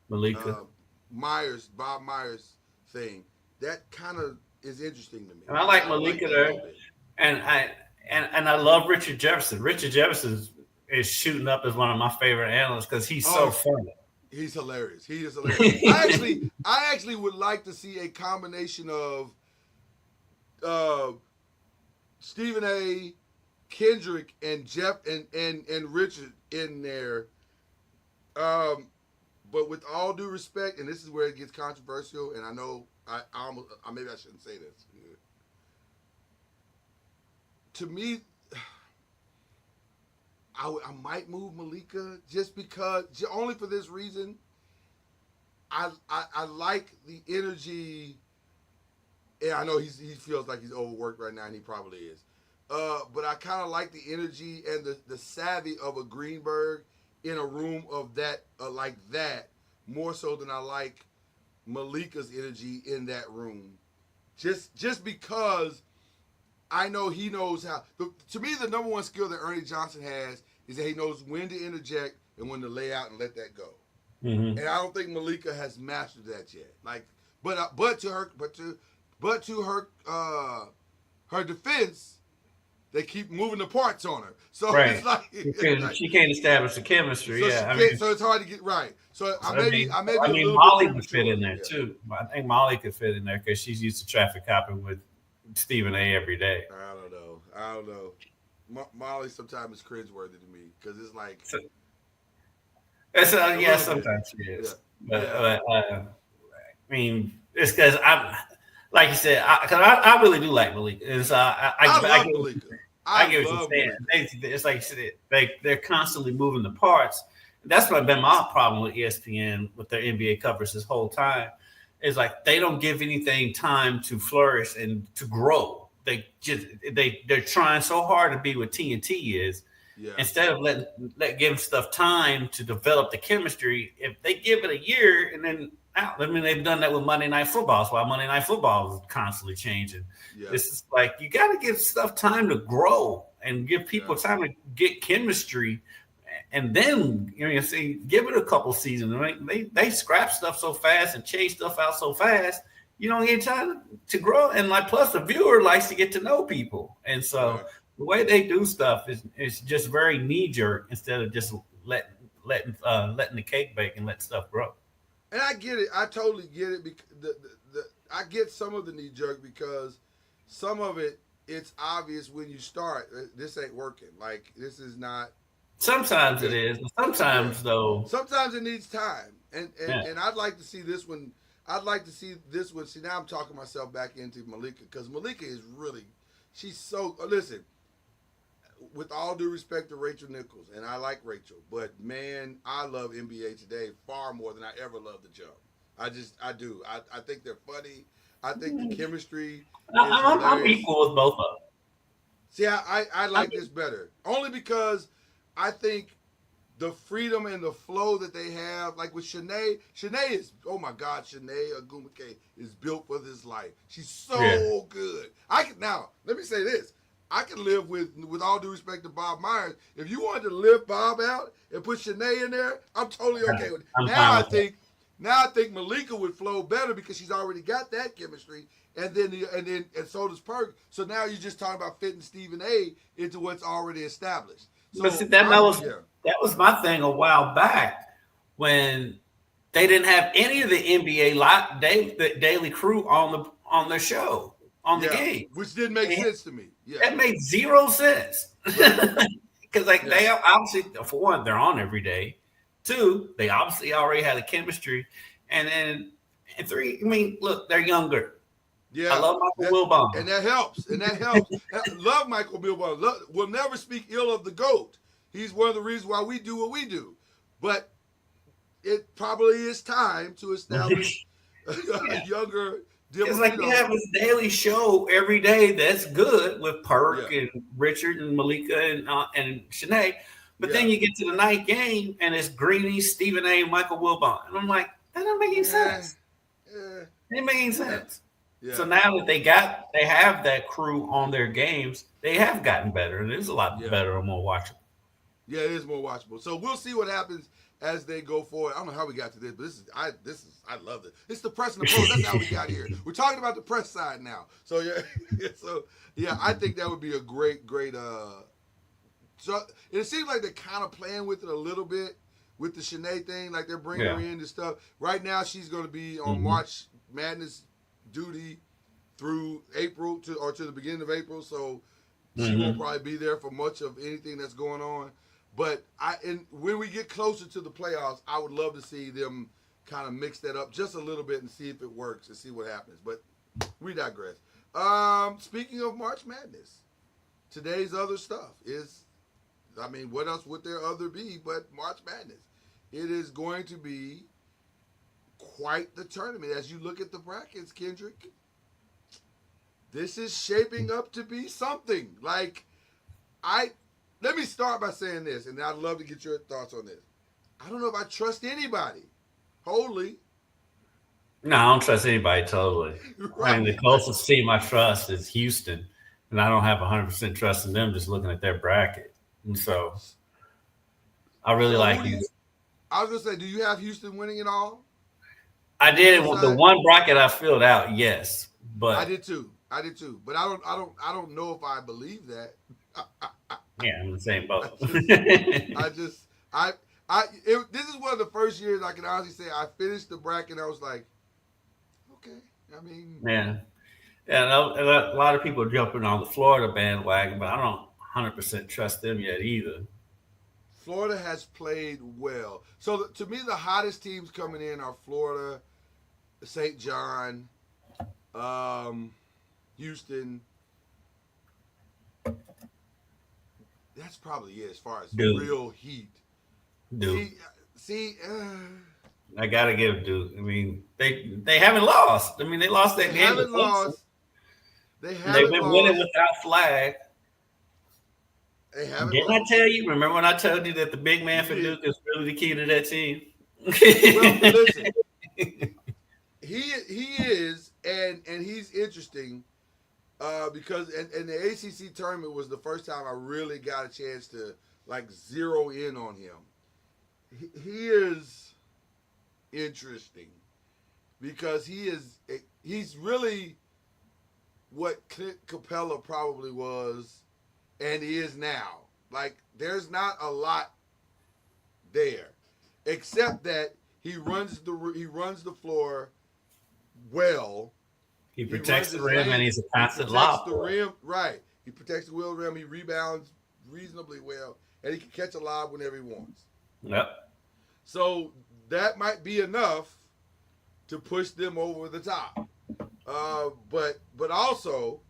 Malika, Bob Myers thing. That kind of is interesting to me. And I like Malika there, and I love Richard Jefferson. Richard Jefferson is shooting up as one of my favorite analysts because he's so funny. He's hilarious. He is hilarious. I actually would like to see a combination of Stephen A., Kendrick, and Jeff and Richard in there. But with all due respect, and this is where it gets controversial, and I know maybe I shouldn't say this. To me, I might move Malika just because, only for this reason. I like the energy, and I know he feels like he's overworked right now, and he probably is. But I kind of like the energy and the savvy of a Greenberg in a room of that like that more so than I like Malika's energy in that room. Just because I know he knows how. To me, the number one skill that Ernie Johnson has is that he knows when to interject and when to lay out and let that go. Mm-hmm. And I don't think Malika has mastered that yet. But to her her defense, they keep moving the parts on her. So it's like she can't establish the chemistry. So so it's hard to get right. So I mean, Molly would fit in there too. I think Molly could fit in there because she's used to traffic copping with Stephen A. every day. I don't know. Molly sometimes is cringeworthy to me because it's like. Sometimes she is. Yeah. But I mean, it's because I'm, like you said, I really do like Malika. I love Malika. I get what you're saying. It's like you said, they're constantly moving the parts. That's what been my problem with ESPN with their NBA coverage this whole time. Is like they don't give anything time to flourish and to grow. They're trying so hard to be what TNT is. Yeah. Instead of giving stuff time to develop the chemistry, if they give it a year and then out, I mean they've done that with Monday Night Football. That's why Monday Night Football is constantly changing. Yeah. It's just like you got to give stuff time to grow and give people time to get chemistry, and then give it a couple seasons. They scrap stuff so fast and change stuff out so fast. You don't get time to grow, and plus the viewer likes to get to know people, and so the way they do stuff is just very knee jerk instead of just letting the cake bake and let stuff grow. And I get it. I totally get it. Because I get some of the knee jerk because some of it's obvious when you start. This ain't working. Like this is not. Sometimes it is. Sometimes though. Sometimes it needs time, and I'd like to see this one. I'd like to see this one. See, now I'm talking myself back into Malika because Malika is really, she's so, listen, with all due respect to Rachel Nichols, and I like Rachel, but man, I love NBA Today far more than I ever loved The Jump. I do. I think they're funny. I think the chemistry I'm equal with both of them. See, I like this better. Only because I think the freedom and the flow that they have, like with Shanae is, oh my God, Shanae Ogwumike is built for this life. She's so good. Now, let me say this. I can live with all due respect to Bob Myers. If you wanted to lift Bob out and put Shanae in there, I'm totally okay with it. Now I think Malika would flow better because she's already got that chemistry, and so does Perk. So now you're just talking about fitting Stephen A into what's already established. So but see, that was my thing a while back when they didn't have any of the NBA daily crew on the show on the game, which didn't make sense to me. Yeah, that made zero sense because they obviously, for one, they're on every day. Two, they obviously already had a chemistry, and then and three, I mean, look, they're younger. Yeah, I love Michael Wilbon, and that helps. Love Michael Wilbon. We'll never speak ill of the GOAT. He's one of the reasons why we do what we do. But it probably is time to establish a younger. It's like you have this daily show every day that's good with Perk and Richard and Malika and Shanae. But then you get to the night game and it's Greeny, Stephen A, and Michael Wilbon. And I'm like, that doesn't make any sense. It didn't make any sense. Yeah. So now that they have that crew on their games, they have gotten better. And it's a lot better and more watchable. Yeah, it is more watchable. So we'll see what happens as they go forward. I don't know how we got to this, but I love it. It's the press and the pros. That's how we got here. We're talking about the press side now. So I think that would be a great. So it seems like they're kind of playing with it a little bit with the Shanae thing, like they're bringing her in and stuff. Right now, she's going to be on March Madness duty through April to the beginning of April. So she won't probably be there for much of anything that's going on. But when we get closer to the playoffs, I would love to see them kind of mix that up just a little bit and see if it works and see what happens. But we digress. Speaking of March Madness, today's other stuff is, what else would there other be but March Madness? It is going to be quite the tournament. As you look at the brackets, Kendrick, this is shaping up to be something. Let me start by saying this, and I'd love to get your thoughts on this. I don't know if I trust anybody wholly. No, I don't trust anybody totally. Right. I mean, the closest team I trust is Houston, and I don't have 100% trust in them just looking at their bracket. And so I really like Houston. I was going to say, do you have Houston winning it all? I did. The one bracket I filled out, yes. But I did too. But I don't know if I believe that. Yeah, I'm in the same boat. This is one of the first years I can honestly say I finished the bracket and I was like, okay. Yeah. And a lot of people are jumping on the Florida bandwagon, but I don't 100% trust them yet either. Florida has played well. So to me, the hottest teams coming in are Florida, St. John, Houston. That's probably it as far as real heat. Duke. I gotta give Duke. They haven't lost. They lost that game. Haven't lost. They've been winning without Flag. They haven't. Didn't I tell you? Remember when I told you that the big man for Duke is really the key to that team? Well, listen, he is, and he's interesting. Because and the ACC tournament was the first time I really got a chance to zero in on him. He is interesting because he's really what Clint Capella probably was and is now. There's not a lot there, except that he runs the floor well. He protects the rim and he's a constant lob. The rim, right. He protects the rim. He rebounds reasonably well, and he can catch a lob whenever he wants. Yep. So that might be enough to push them over the top. But also,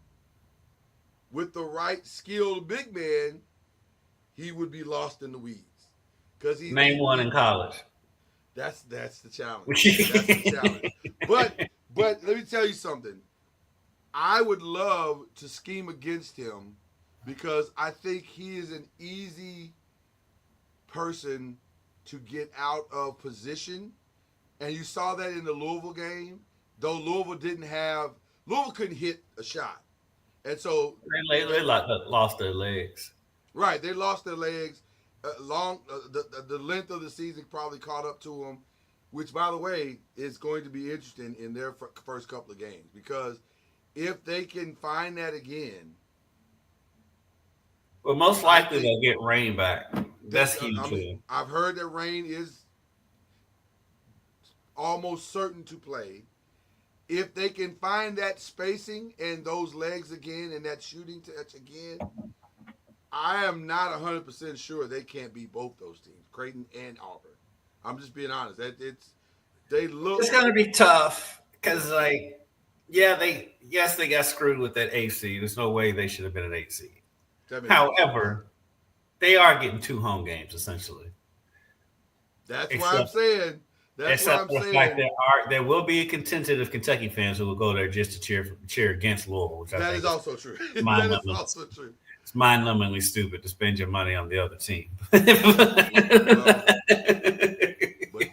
with the right skilled big man, he would be lost in the weeds. Name one in college. That's the challenge. That's the challenge. But let me tell you something. I would love to scheme against him because I think he is an easy person to get out of position. And you saw that in the Louisville game. Though Louisville couldn't hit a shot. And so They lost their legs. right, they lost their legs. The length of the season probably caught up to them, which, by the way, is going to be interesting in their first couple of games, because if they can find that again, well, most likely they'll get Rain back. That's huge for them. I've heard that Rain is almost certain to play. If they can find that spacing and those legs again and that shooting touch again, I am not 100% sure they can't beat both those teams, Creighton and Auburn. I'm just being honest. It's going to be tough because, they got screwed with that 8 seed. There's no way they should have been an 8 seed. However, they are getting 2 home games essentially. That's why I'm saying. Except for the fact that there will be a contingent of Kentucky fans who will go there just to cheer against Louisville. Which that is also true. That is also true. It's mind-numbingly stupid to spend your money on the other team. But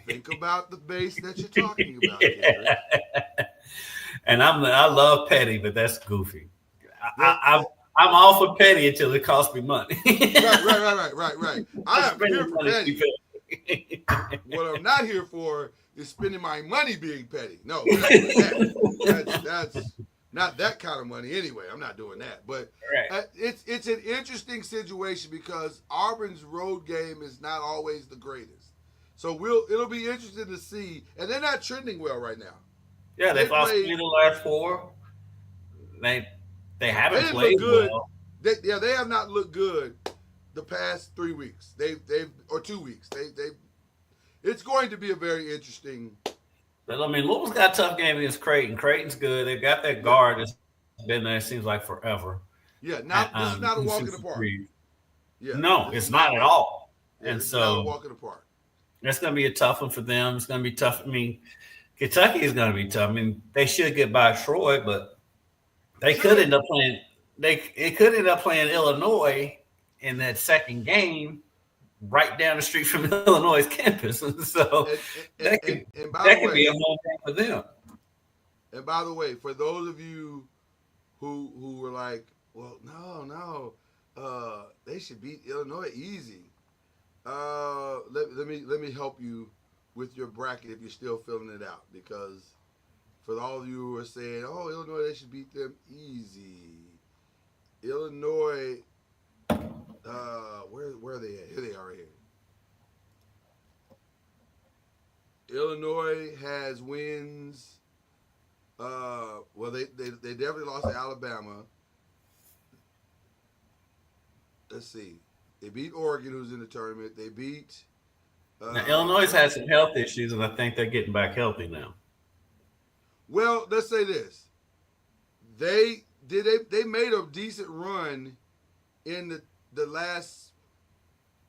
think about the base that you're talking about. Yeah. And I love Petty, but that's goofy. I'm all for Petty until it costs me money. Right. I'm here for Petty. What I'm not here for is spending my money being petty. No, that's not that kind of money anyway. I'm not doing that. But it's an interesting situation because Auburn's road game is not always the greatest. So it'll be interesting to see. And they're not trending well right now. Yeah, they've lost 3 of the last 4. They haven't played good. well. They have not looked good the past 3 weeks. Or 2 weeks. It's going to be a very interesting. But Louisville's got a tough game against Creighton. Creighton's good. They've got that guard that's been there, it seems like forever. Yeah, this is not a walk in the park. Yeah, no, it's not at all. Yeah, and so not a walk in the park. That's going to be a tough one for them. It's going to be tough. Kentucky is going to be tough. They should get by Troy, but they could end up playing. It could end up playing Illinois in that second game, right down the street from Illinois' campus. So that could be a home game for them. And by the way, for those of you who were like, well, no, they should beat Illinois easy. Let me help you with your bracket if you're still filling it out, because for all of you who are saying, oh, Illinois, they should beat them easy. Illinois, where are they at? Here they are here. Illinois has wins. They definitely lost to Alabama. Let's see. They beat Oregon, who's in the tournament. They beat. Now, Illinois had some health issues, and I think they're getting back healthy now. Well, let's say this: they made a decent run in the last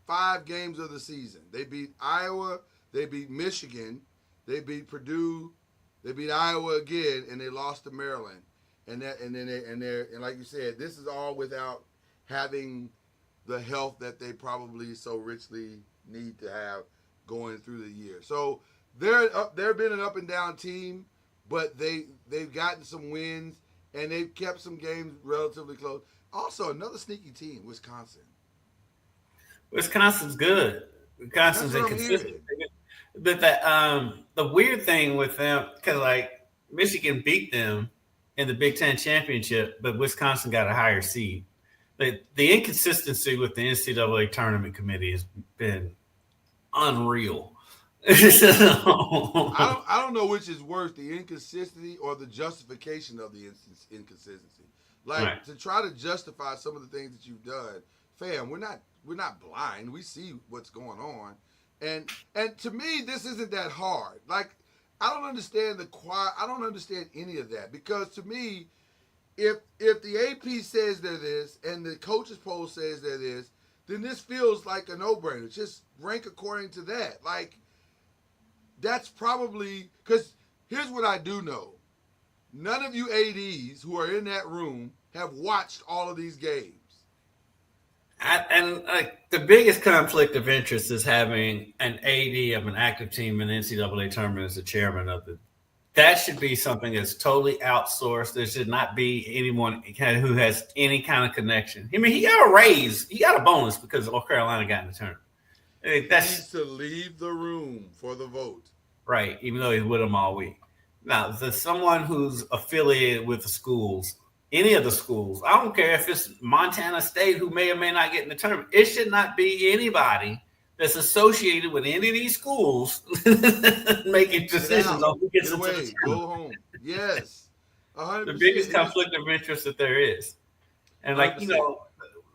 5 games of the season. They beat Iowa, they beat Michigan, they beat Purdue, they beat Iowa again, and they lost to Maryland. And like you said, this is all without having the health that they probably so richly need to have going through the year. So they've been an up and down team, but they've gotten some wins and they've kept some games relatively close. Also, another sneaky team, Wisconsin. Wisconsin's good. Wisconsin's inconsistent. But the weird thing with them, because Michigan beat them in the Big Ten championship, but Wisconsin got a higher seed. The inconsistency with the NCAA tournament committee has been unreal. I don't know which is worse, the inconsistency or the justification of the inconsistency. To try to justify some of the things that you've done, fam, we're not blind. We see what's going on. And to me, this isn't that hard. I don't understand I don't understand any of that, because to me, if the AP says they're this and the coaches poll says they're this, then this feels like a no-brainer. Just rank according to that. That's probably, because here's what I do know. None of you ADs who are in that room have watched all of these games. The biggest conflict of interest is having an AD of an active team in the NCAA tournament as the chairman of the. That should be something that's totally outsourced. There should not be anyone who has any kind of connection. I mean, he got a raise, he got a bonus because North Carolina got in the tournament. He needs to leave the room for the vote. Right, even though he's with them all week. Now, there's someone who's affiliated with the schools, any of the schools. I don't care if it's Montana State, who may or may not get in the tournament. It should not be anybody that's associated with any of these schools making decisions on who gets into the tournament. Go home. Yes. 100%. The biggest conflict of interest that there is. And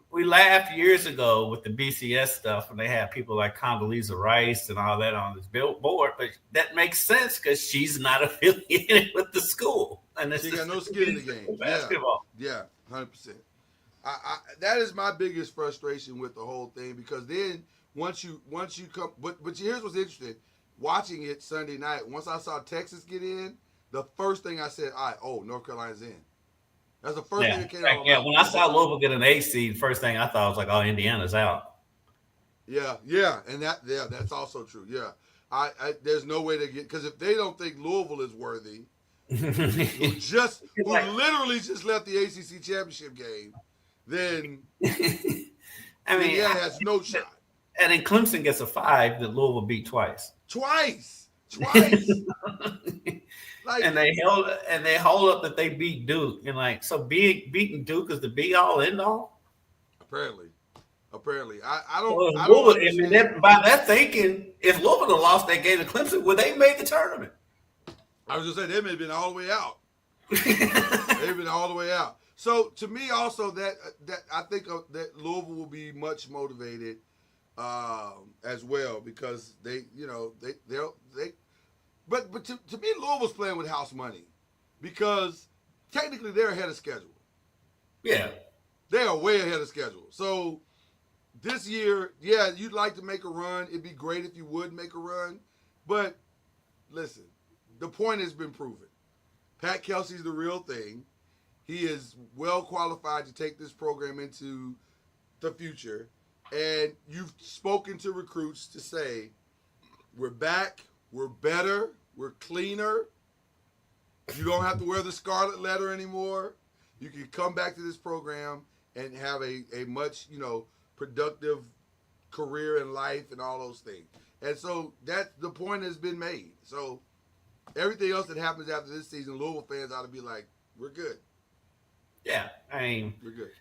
we laughed years ago with the BCS stuff when they had people like Condoleezza Rice and all that on this board, but that makes sense because she's not affiliated with the school. And she got no skin in the game. Basketball. Yeah, 100%. That is my biggest frustration with the whole thing, because then once you come, but here's what's interesting. Watching it Sunday night, once I saw Texas get in, the first thing I said, North Carolina's in. That's the first thing that came out. Yeah, when I saw Louisville get an 8 seed, first thing I thought was like, Indiana's out. Yeah, and that's also true. Yeah, I there's no way to get, because if they don't think Louisville is worthy, who literally just left the ACC championship game, then Indiana has no shot. And then Clemson gets a 5 that Louisville beat twice. Twice. And they hold up that they beat Duke, and so beating Duke is the be all end all. Apparently, I don't. By that thinking, if Louisville had lost that game to Clemson, would they made the tournament? I was just saying they may have been all the way out. They've been all the way out. So to me, also that I think that Louisville will be much motivated as well, because they'll. But to me, Louisville's playing with house money, because technically they're ahead of schedule. Yeah. They are way ahead of schedule. So this year, yeah, you'd like to make a run. It'd be great if you would make a run. But listen, the point has been proven. Pat Kelsey's the real thing. He is well qualified to take this program into the future. And you've spoken to recruits to say, we're back. We're better. We're cleaner. You don't have to wear the scarlet letter anymore. You can come back to this program and have a much, productive career in life and all those things. And so the point has been made. So everything else that happens after this season, Louisville fans ought to be like, we're good. Yeah, we're good.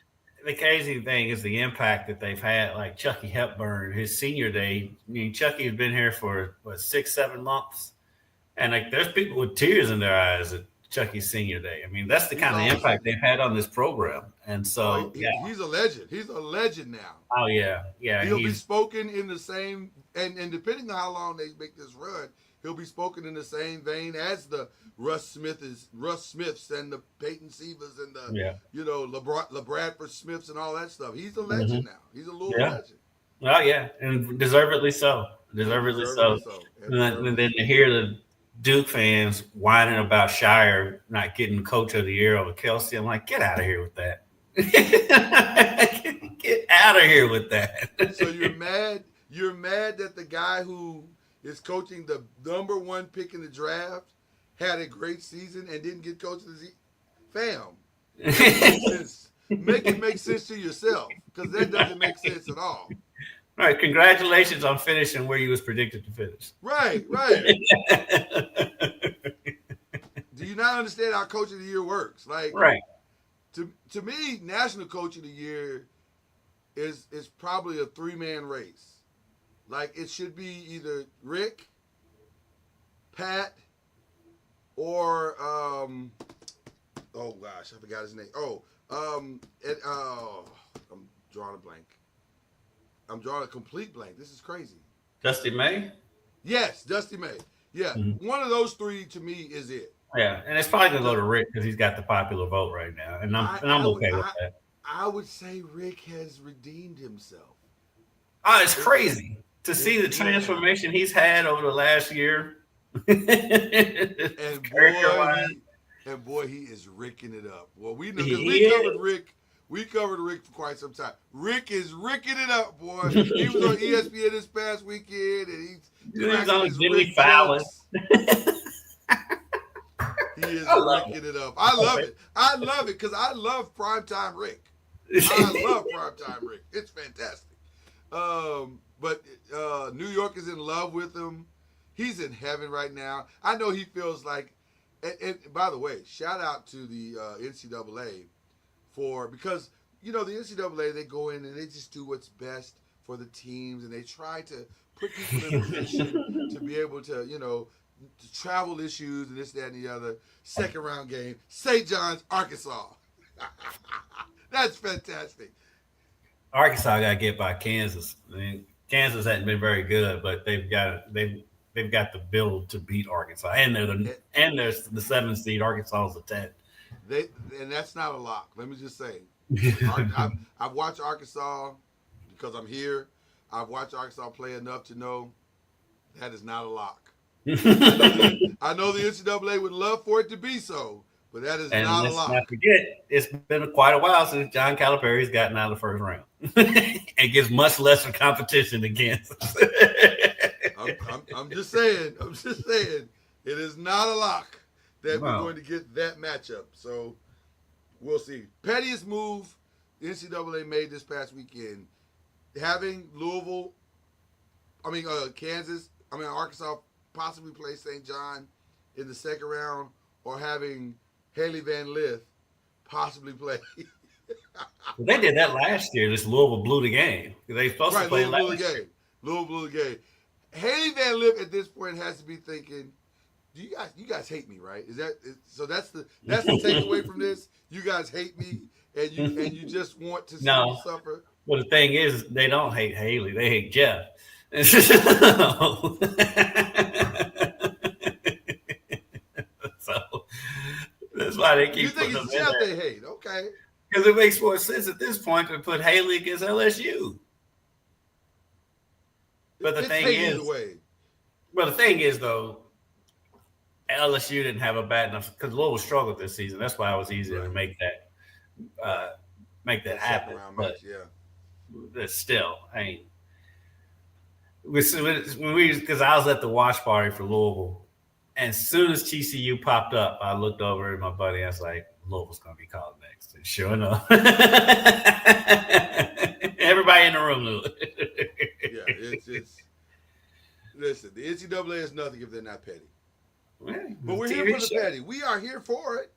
The crazy thing is the impact that they've had, like Chucky Hepburn, his senior day. I mean, Chucky has been here for 6-7 months, and there's people with tears in their eyes at Chucky's senior day. I mean, that's the kind of impact they've had on this program. And so, he's a legend. He's a legend now. Oh yeah. He'll be spoken in the same, and depending on how long they make this run, he'll be spoken in the same vein as the Russ Smiths and the Peyton Sievas and the LaBradford Smiths and all that stuff. He's a legend now. He's a Louisville legend. Well, yeah, and deservedly so. Deservedly so. And then to hear the Duke fans whining about Shire not getting Coach of the Year over Kelsey, I'm like, get out of here with that. Get out of here with that. So you're mad? You're mad that the guy who is coaching the number 1 pick in the draft had a great season and didn't get Coach of the Year? Fam, make it make sense to yourself, because that doesn't make sense at all. All right, congratulations on finishing where you was predicted to finish. Right. Do you not understand how Coach of the Year works? Right. To me, National Coach of the Year is probably a 3-man race. It should be either Rick, Pat, or oh gosh, I forgot his name. I'm drawing a blank. I'm drawing a complete blank. This is crazy. Dusty May? Yes, Dusty May. Yeah, one of those 3 to me is it. Yeah, and it's probably gonna go to Rick because he's got the popular vote right now, and I'm okay with that. I would say Rick has redeemed himself. Oh, it's crazy to see the transformation he's had over the last year. And boy, he is ricking it up. Well, we know, because we covered Rick We covered Rick for quite some time. Rick is ricking it up, boy. He was on ESPN this past weekend, and he's on Jimmy Fallon. He is ricking it up. I love it. I love it because I love primetime Rick. I love primetime Rick. It's fantastic. But New York is in love with him. He's in heaven right now. I know he feels like, and by the way, shout out to the NCAA because, the NCAA, they go in and they just do what's best for the teams, and they try to put people in a position to be able to, to travel issues and this, that, and the other. Second round game, St. John's, Arkansas. That's fantastic. Arkansas got to get by Kansas. I mean, Kansas hasn't been very good, but they've got the build to beat Arkansas, and they're the 7th seed. Arkansas is the 10th. And that's not a lock. Let me just say, I've watched Arkansas because I'm here. I've watched Arkansas play enough to know that is not a lock. I know the NCAA would love for it to be so, but that is not a lock. Not forget, it's been quite a while since John Calipari's gotten out of the first round and gets much lesser competition against. I'm just saying. It is not a lock that we're going to get that matchup. So we'll see. Pettiest move the NCAA made this past weekend, having Arkansas possibly play St. John in the second round, or having Haley Van Lith possibly play. They did that last year. This Louisville blew the game. They supposed to play Louisville blew the game. Haley Van Lith at this point has to be thinking, you guys hate me, right? So that's the takeaway from this? You guys hate me, and you just want to see me suffer. Well, the thing is, they don't hate Haley; they hate Jeff. So that's why they keep. You think it's Jeff they hate? Okay. Because it makes more sense at this point to put Haley against LSU. But the thing is, though, LSU didn't have a bad enough because Louisville struggled this season. That's why it was easier to make that happen. But still, because I was at the watch party for Louisville, and as soon as TCU popped up, I looked over at my buddy. I was like, Louisville's going to be called next. And sure enough, everybody in the room knew it. It's listen, the NCAA is nothing if they're not petty. Well, but we're here for the petty. We are here for it.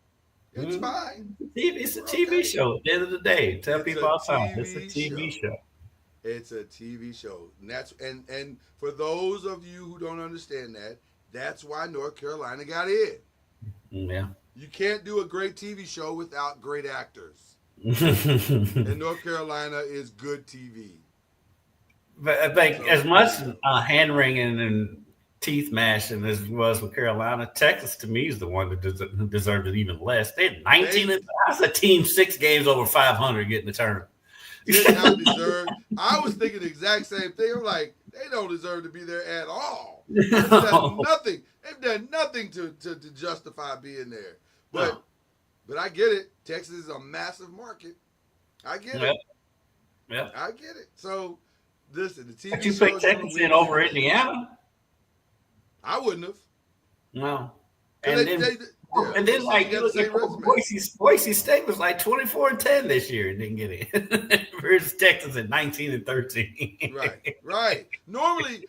It's fine. It's a TV show at the end of the day. Tell people all the time. It's a TV show. It's a TV show. And that's and for those of you who don't understand that, that's why North Carolina got in. Yeah. You can't do a great TV show without great actors. And North Carolina is good TV. But I think as much hand wringing and teeth mashing as was with Carolina, Texas to me is the one that deserved it even less. They had 19. That's a team 6 games over 500 getting the tournament. Did not deserve. I was thinking the exact same thing. I'm like, they don't deserve to be there at all. They've done nothing. They've done nothing to justify being there. But I get it. Texas is a massive market. I get it. Yeah, I get it. So listen, the TV. But you pick Texas in over Indiana? I wouldn't have. No. And then like you look at Boise State was like 24-10 this year and didn't get in. Versus Texas at 19-13. Right. Normally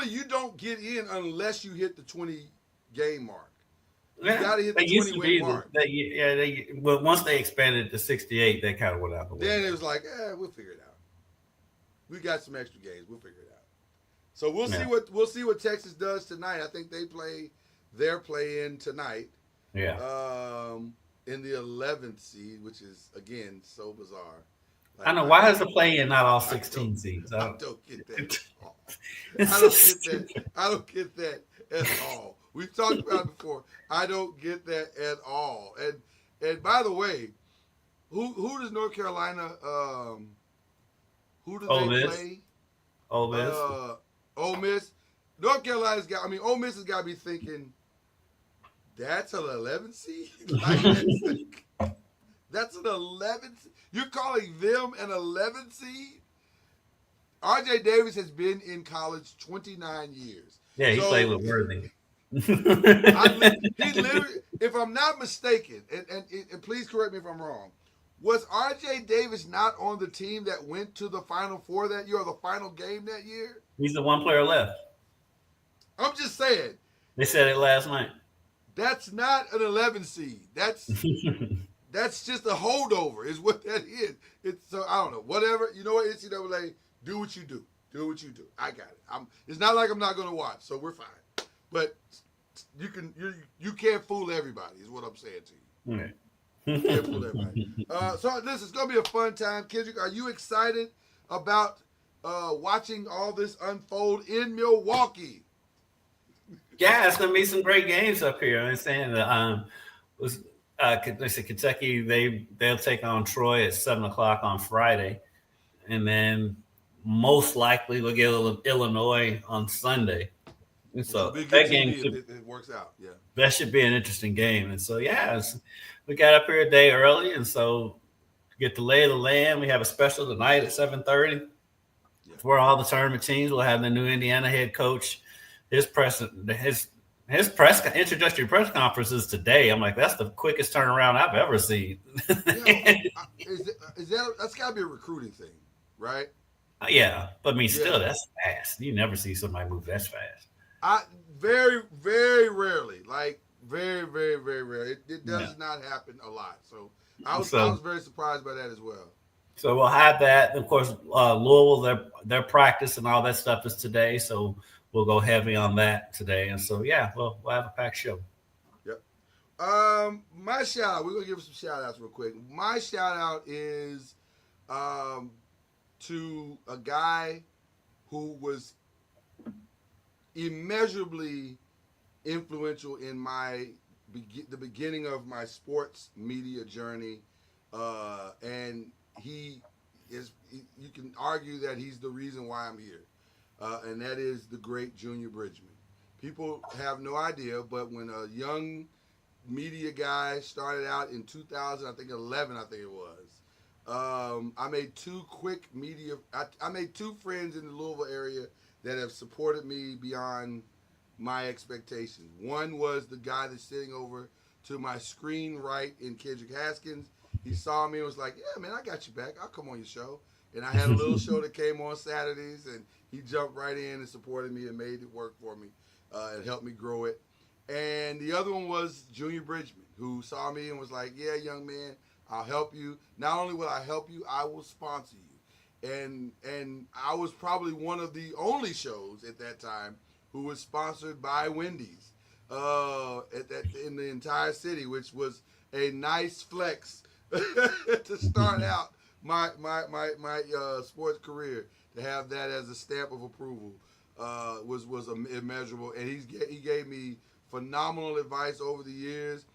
you don't get in unless you hit the 20 game mark. You got to hit the 20-win mark. But once they expanded to 68, that kind of went out the window. Then it was like, we'll figure it out. We got some extra games. We'll figure it out. So we'll see what Texas does tonight. I think they play their play-in tonight. Yeah. In the 11th seed, which is again so bizarre. Like, I know why is the play-in not all 16 seeds? I don't get that at all. I don't get that at all. We've talked about it before. I don't get that at all. And by the way, who does North Carolina who do they play? Ole Miss. Ole Miss. North Carolina's got. Ole Miss has got to be thinking, that's an 11 seed. That's an 11. You're calling them an 11 seed? RJ Davis has been in college 29 years. Yeah, he So, played with Worthy. he literally, if I'm not mistaken, and please correct me if I'm wrong, was RJ Davis not on the team that went to the Final Four that year or the final game that year? He's the one player left. I'm just saying. They said it last night. That's not an 11 seed. That's just a holdover, is what that is. It's so I don't know. Whatever. You know what, NCAA, do what you do. Do what you do. I got it. It's not like I'm not going to watch, so we're fine. But you can't fool everybody, is what I'm saying to you. Okay. You can't fool everybody. So this is going to be a fun time. Kendrick, are you excited about watching all this unfold in Milwaukee? Yeah, it's gonna be some great games up here. I'm saying Kentucky. They'll take on Troy at 7:00 on Friday, and then most likely we'll get Illinois on Sunday. And so that game it works out. Yeah, that should be an interesting game. And so we got up here a day early, and so get the lay of the land. We have a special tonight at 7:30 for all the tournament teams. We'll have the new Indiana head coach. His introductory press conference is today. I'm like, that's the quickest turnaround I've ever seen. That's got to be a recruiting thing, right? Yeah, but I mean, still, that's fast. You never see somebody move that fast. Very, very rarely, like very, very, very rare. It does not happen a lot. So I was very surprised by that as well. So we'll have that. Of course, Louisville, their practice and all that stuff is today. So we'll go heavy on that today. And so, we'll have a packed show. Yep. My shout out, we're going to give some shout outs real quick. My shout out is to a guy who was immeasurably influential in the beginning of my sports media journey. And you can argue that he's the reason why I'm here. And that is the great Junior Bridgman. People have no idea, but when a young media guy started out in 2011, I think it was, I made two I made two friends in the Louisville area that have supported me beyond my expectations. One was the guy that's sitting over to my screen right in Kendrick Haskins. He saw me and was like, yeah, man, I got you back. I'll come on your show. And I had a little show that came on Saturdays, and he jumped right in and supported me and made it work for me and helped me grow it. And the other one was Junior Bridgman, who saw me and was like, yeah, young man, I'll help you. Not only will I help you, I will sponsor you. And I was probably one of the only shows at that time who was sponsored by Wendy's in the entire city, which was a nice flex to start out my sports career. To have that as a stamp of approval was immeasurable, and he gave me phenomenal advice over the years.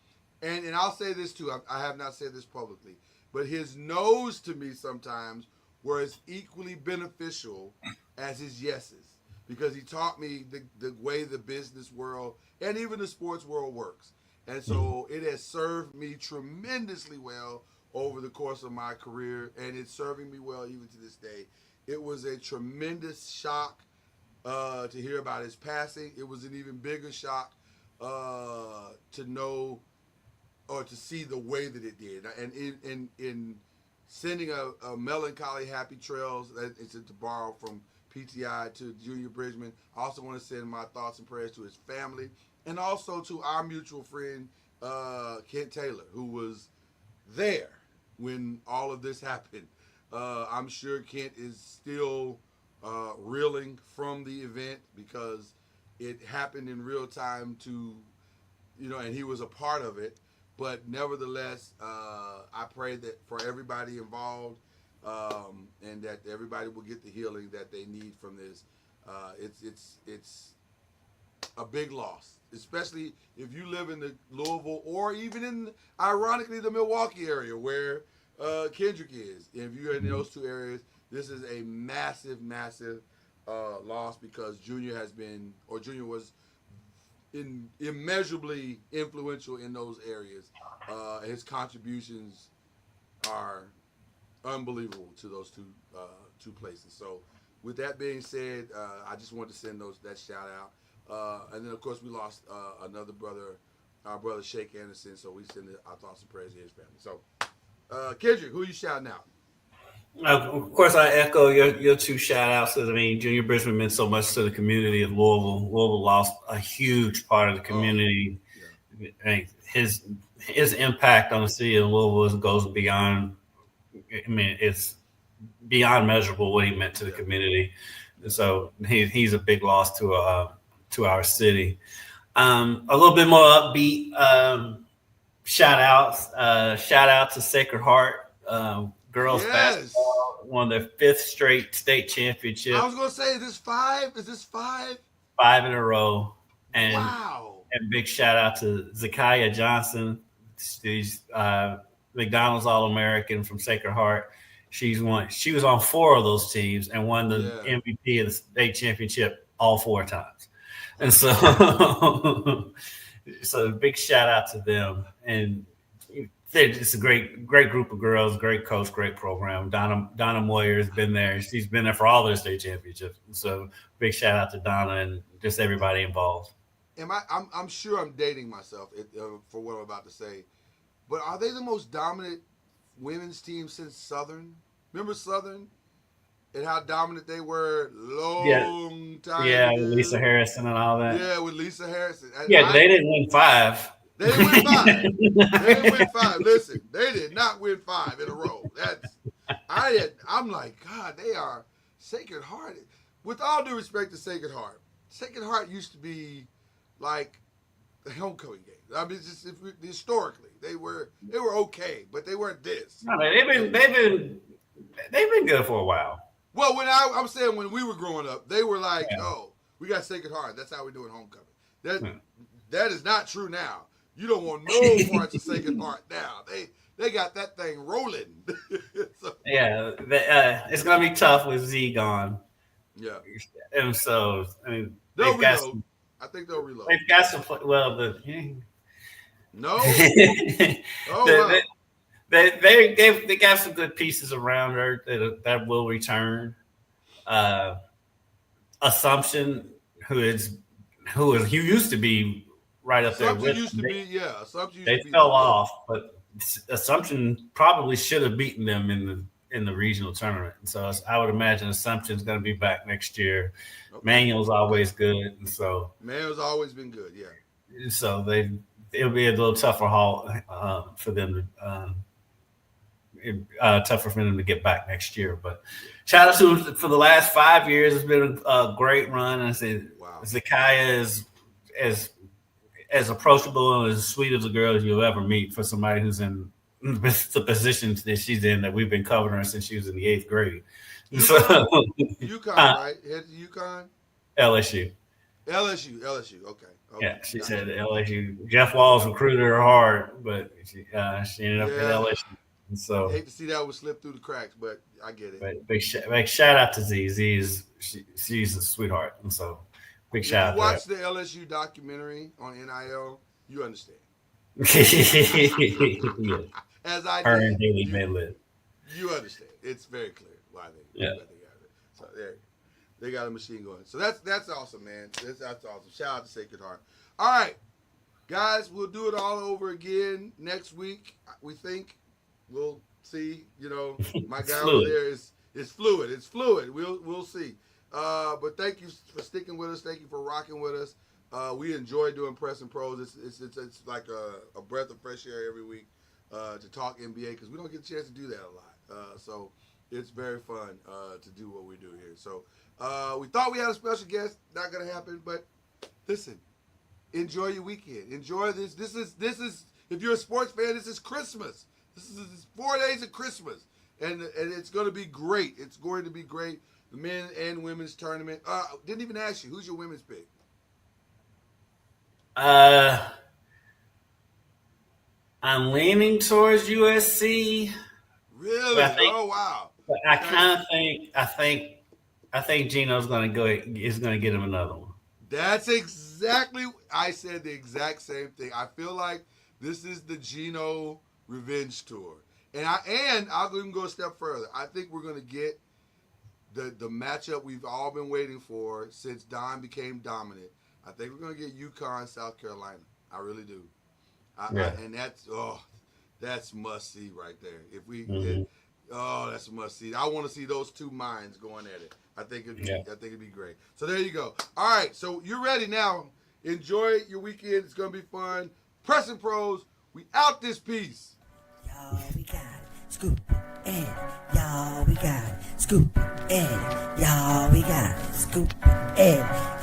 And I'll say this too. I have not said this publicly, but his no's to me sometimes were as equally beneficial as his yeses, because he taught me the way the business world and even the sports world works. And so it has served me tremendously well over the course of my career, and it's serving me well even to this day. It was a tremendous shock to hear about his passing. It was an even bigger shock to know or to see the way that it did. And in sending a melancholy happy trails, it's to borrow from PTI to Junior Bridgman, I also want to send my thoughts and prayers to his family, and also to our mutual friend, Kent Taylor, who was there when all of this happened. I'm sure Kent is still reeling from the event because it happened in real time and he was a part of it. But nevertheless, I pray that for everybody involved and that everybody will get the healing that they need from this. It's a big loss, especially if you live in the Louisville or even in, ironically, the Milwaukee area where Kendrick is. If you're in those two areas, this is a massive, massive loss, because Junior was immeasurably influential in those areas. His contributions are unbelievable to those two places. So, with that being said, I just wanted to send that shout out. And then of course we lost another brother, our brother Shake Anderson. So we send our thoughts and prayers to his family. So, Kendrick, who you shouting out? Of course, I echo your two shout outs. I mean, Junior Bridgman meant so much to the community of Louisville. Louisville lost a huge part of the community. Yeah. And his impact on the city of Louisville goes beyond. I mean, it's beyond measurable what he meant to the community. And so he's a big loss to our city. A little bit more upbeat shout out to Sacred Heart girls basketball won their 5th straight state championship. I was gonna say, is this 5? Is this 5? 5 in a row. And wow. And big shout out to Zakiya Johnson. She's McDonald's All-American from Sacred Heart. She was on 4 of those teams and won the MVP of the state championship all 4 times. And so so big shout out to them. And it's a great group of girls, great coach, great program. Donna Moyer has been there. She's been there for all their state championships. So big shout out to Donna and just everybody involved. I'm sure I'm dating myself for what I'm about to say, but are they the most dominant women's team since Southern? Remember Southern and how dominant they were long time Yeah, ago? with Lisa Harrison and all that. Yeah, with Lisa Harrison. They didn't win 5. They didn't win 5. They didn't win 5. Listen, they did not win 5 in a row. I'm like, God, they are Sacred Heart. With all due respect to Sacred Heart used to be like the homecoming game. I mean, just historically, they were okay, but they weren't this. No, they've been good for a while. Well, I'm saying when we were growing up, they were like, oh, we got Sacred Heart. That's how we're doing homecoming. That is not true now. You don't want no parts of Sacred Heart now. They got that thing rolling. So, it's gonna be tough with Z gone. Yeah, and so I mean, they'll reload. I think they'll reload. They've got some. Well, no. Wow. They got some good pieces around her that will return. Assumption, who used to be right up there with Assumption they fell off, but Assumption probably should have beaten them in the regional tournament. And so I would imagine Assumption's going to be back next year. Okay. Manuel's always good, and so Manuel's always been good. Yeah. So it'll be a little tougher haul for them tougher for them to get back next year. But shout out to them for the last 5 years. It's been a great run. And I said, Zakiya is as approachable and as sweet as a girl as you'll ever meet for somebody who's in the positions that she's in that we've been covering her since she was in the 8th grade. UConn, right? Head to UConn? LSU. Okay. Yeah, she said LSU. Jeff Walls recruited her hard, but she ended up at LSU. And so I hate to see that one slip through the cracks, but I get it. But big shout out to Z. She's a sweetheart, and so big shout out. If you watch the LSU documentary on NIL, you understand. Yeah. As I her did, and Haley Medley. You understand. It's very clear why they got it. So they got a machine going. So that's awesome, man. That's awesome. Shout out to Sacred Heart. All right, guys, we'll do it all over again next week. We think we'll see. You know, my guy over there is fluid. It's fluid. We'll see. But thank you for sticking with us. Thank you for rocking with us. We enjoy doing Press and Pros. It's like a breath of fresh air every week to talk NBA because we don't get a chance to do that a lot. So it's very fun to do what we do here. So we thought we had a special guest. Not gonna happen, but listen, enjoy your weekend. Enjoy this. This is if you're a sports fan, this is Christmas. This is 4 days of Christmas, and it's going to be great. It's going to be great. The men and women's tournament. Didn't even ask you, who's your women's pick? I'm leaning towards USC. Really? Oh wow! But I kind of I think Gino's going to get him another one. That's exactly. I said the exact same thing. I feel like this is the Gino revenge tour, And I'll even go a step further. I think we're going to get the matchup we've all been waiting for since Don became dominant. I think we're going to get UConn, South Carolina. I really do. And that's must see right there. If we get, that's a must see. I want to see those two minds going at it. I think it'd be great. So there you go. All right, so you're ready now. Enjoy your weekend. It's gonna be fun. Pressing Pros, we out this piece. Y'all, we got it. Scoop in. Y'all, we got it. Scoop in. Y'all, we got it. Scoop in.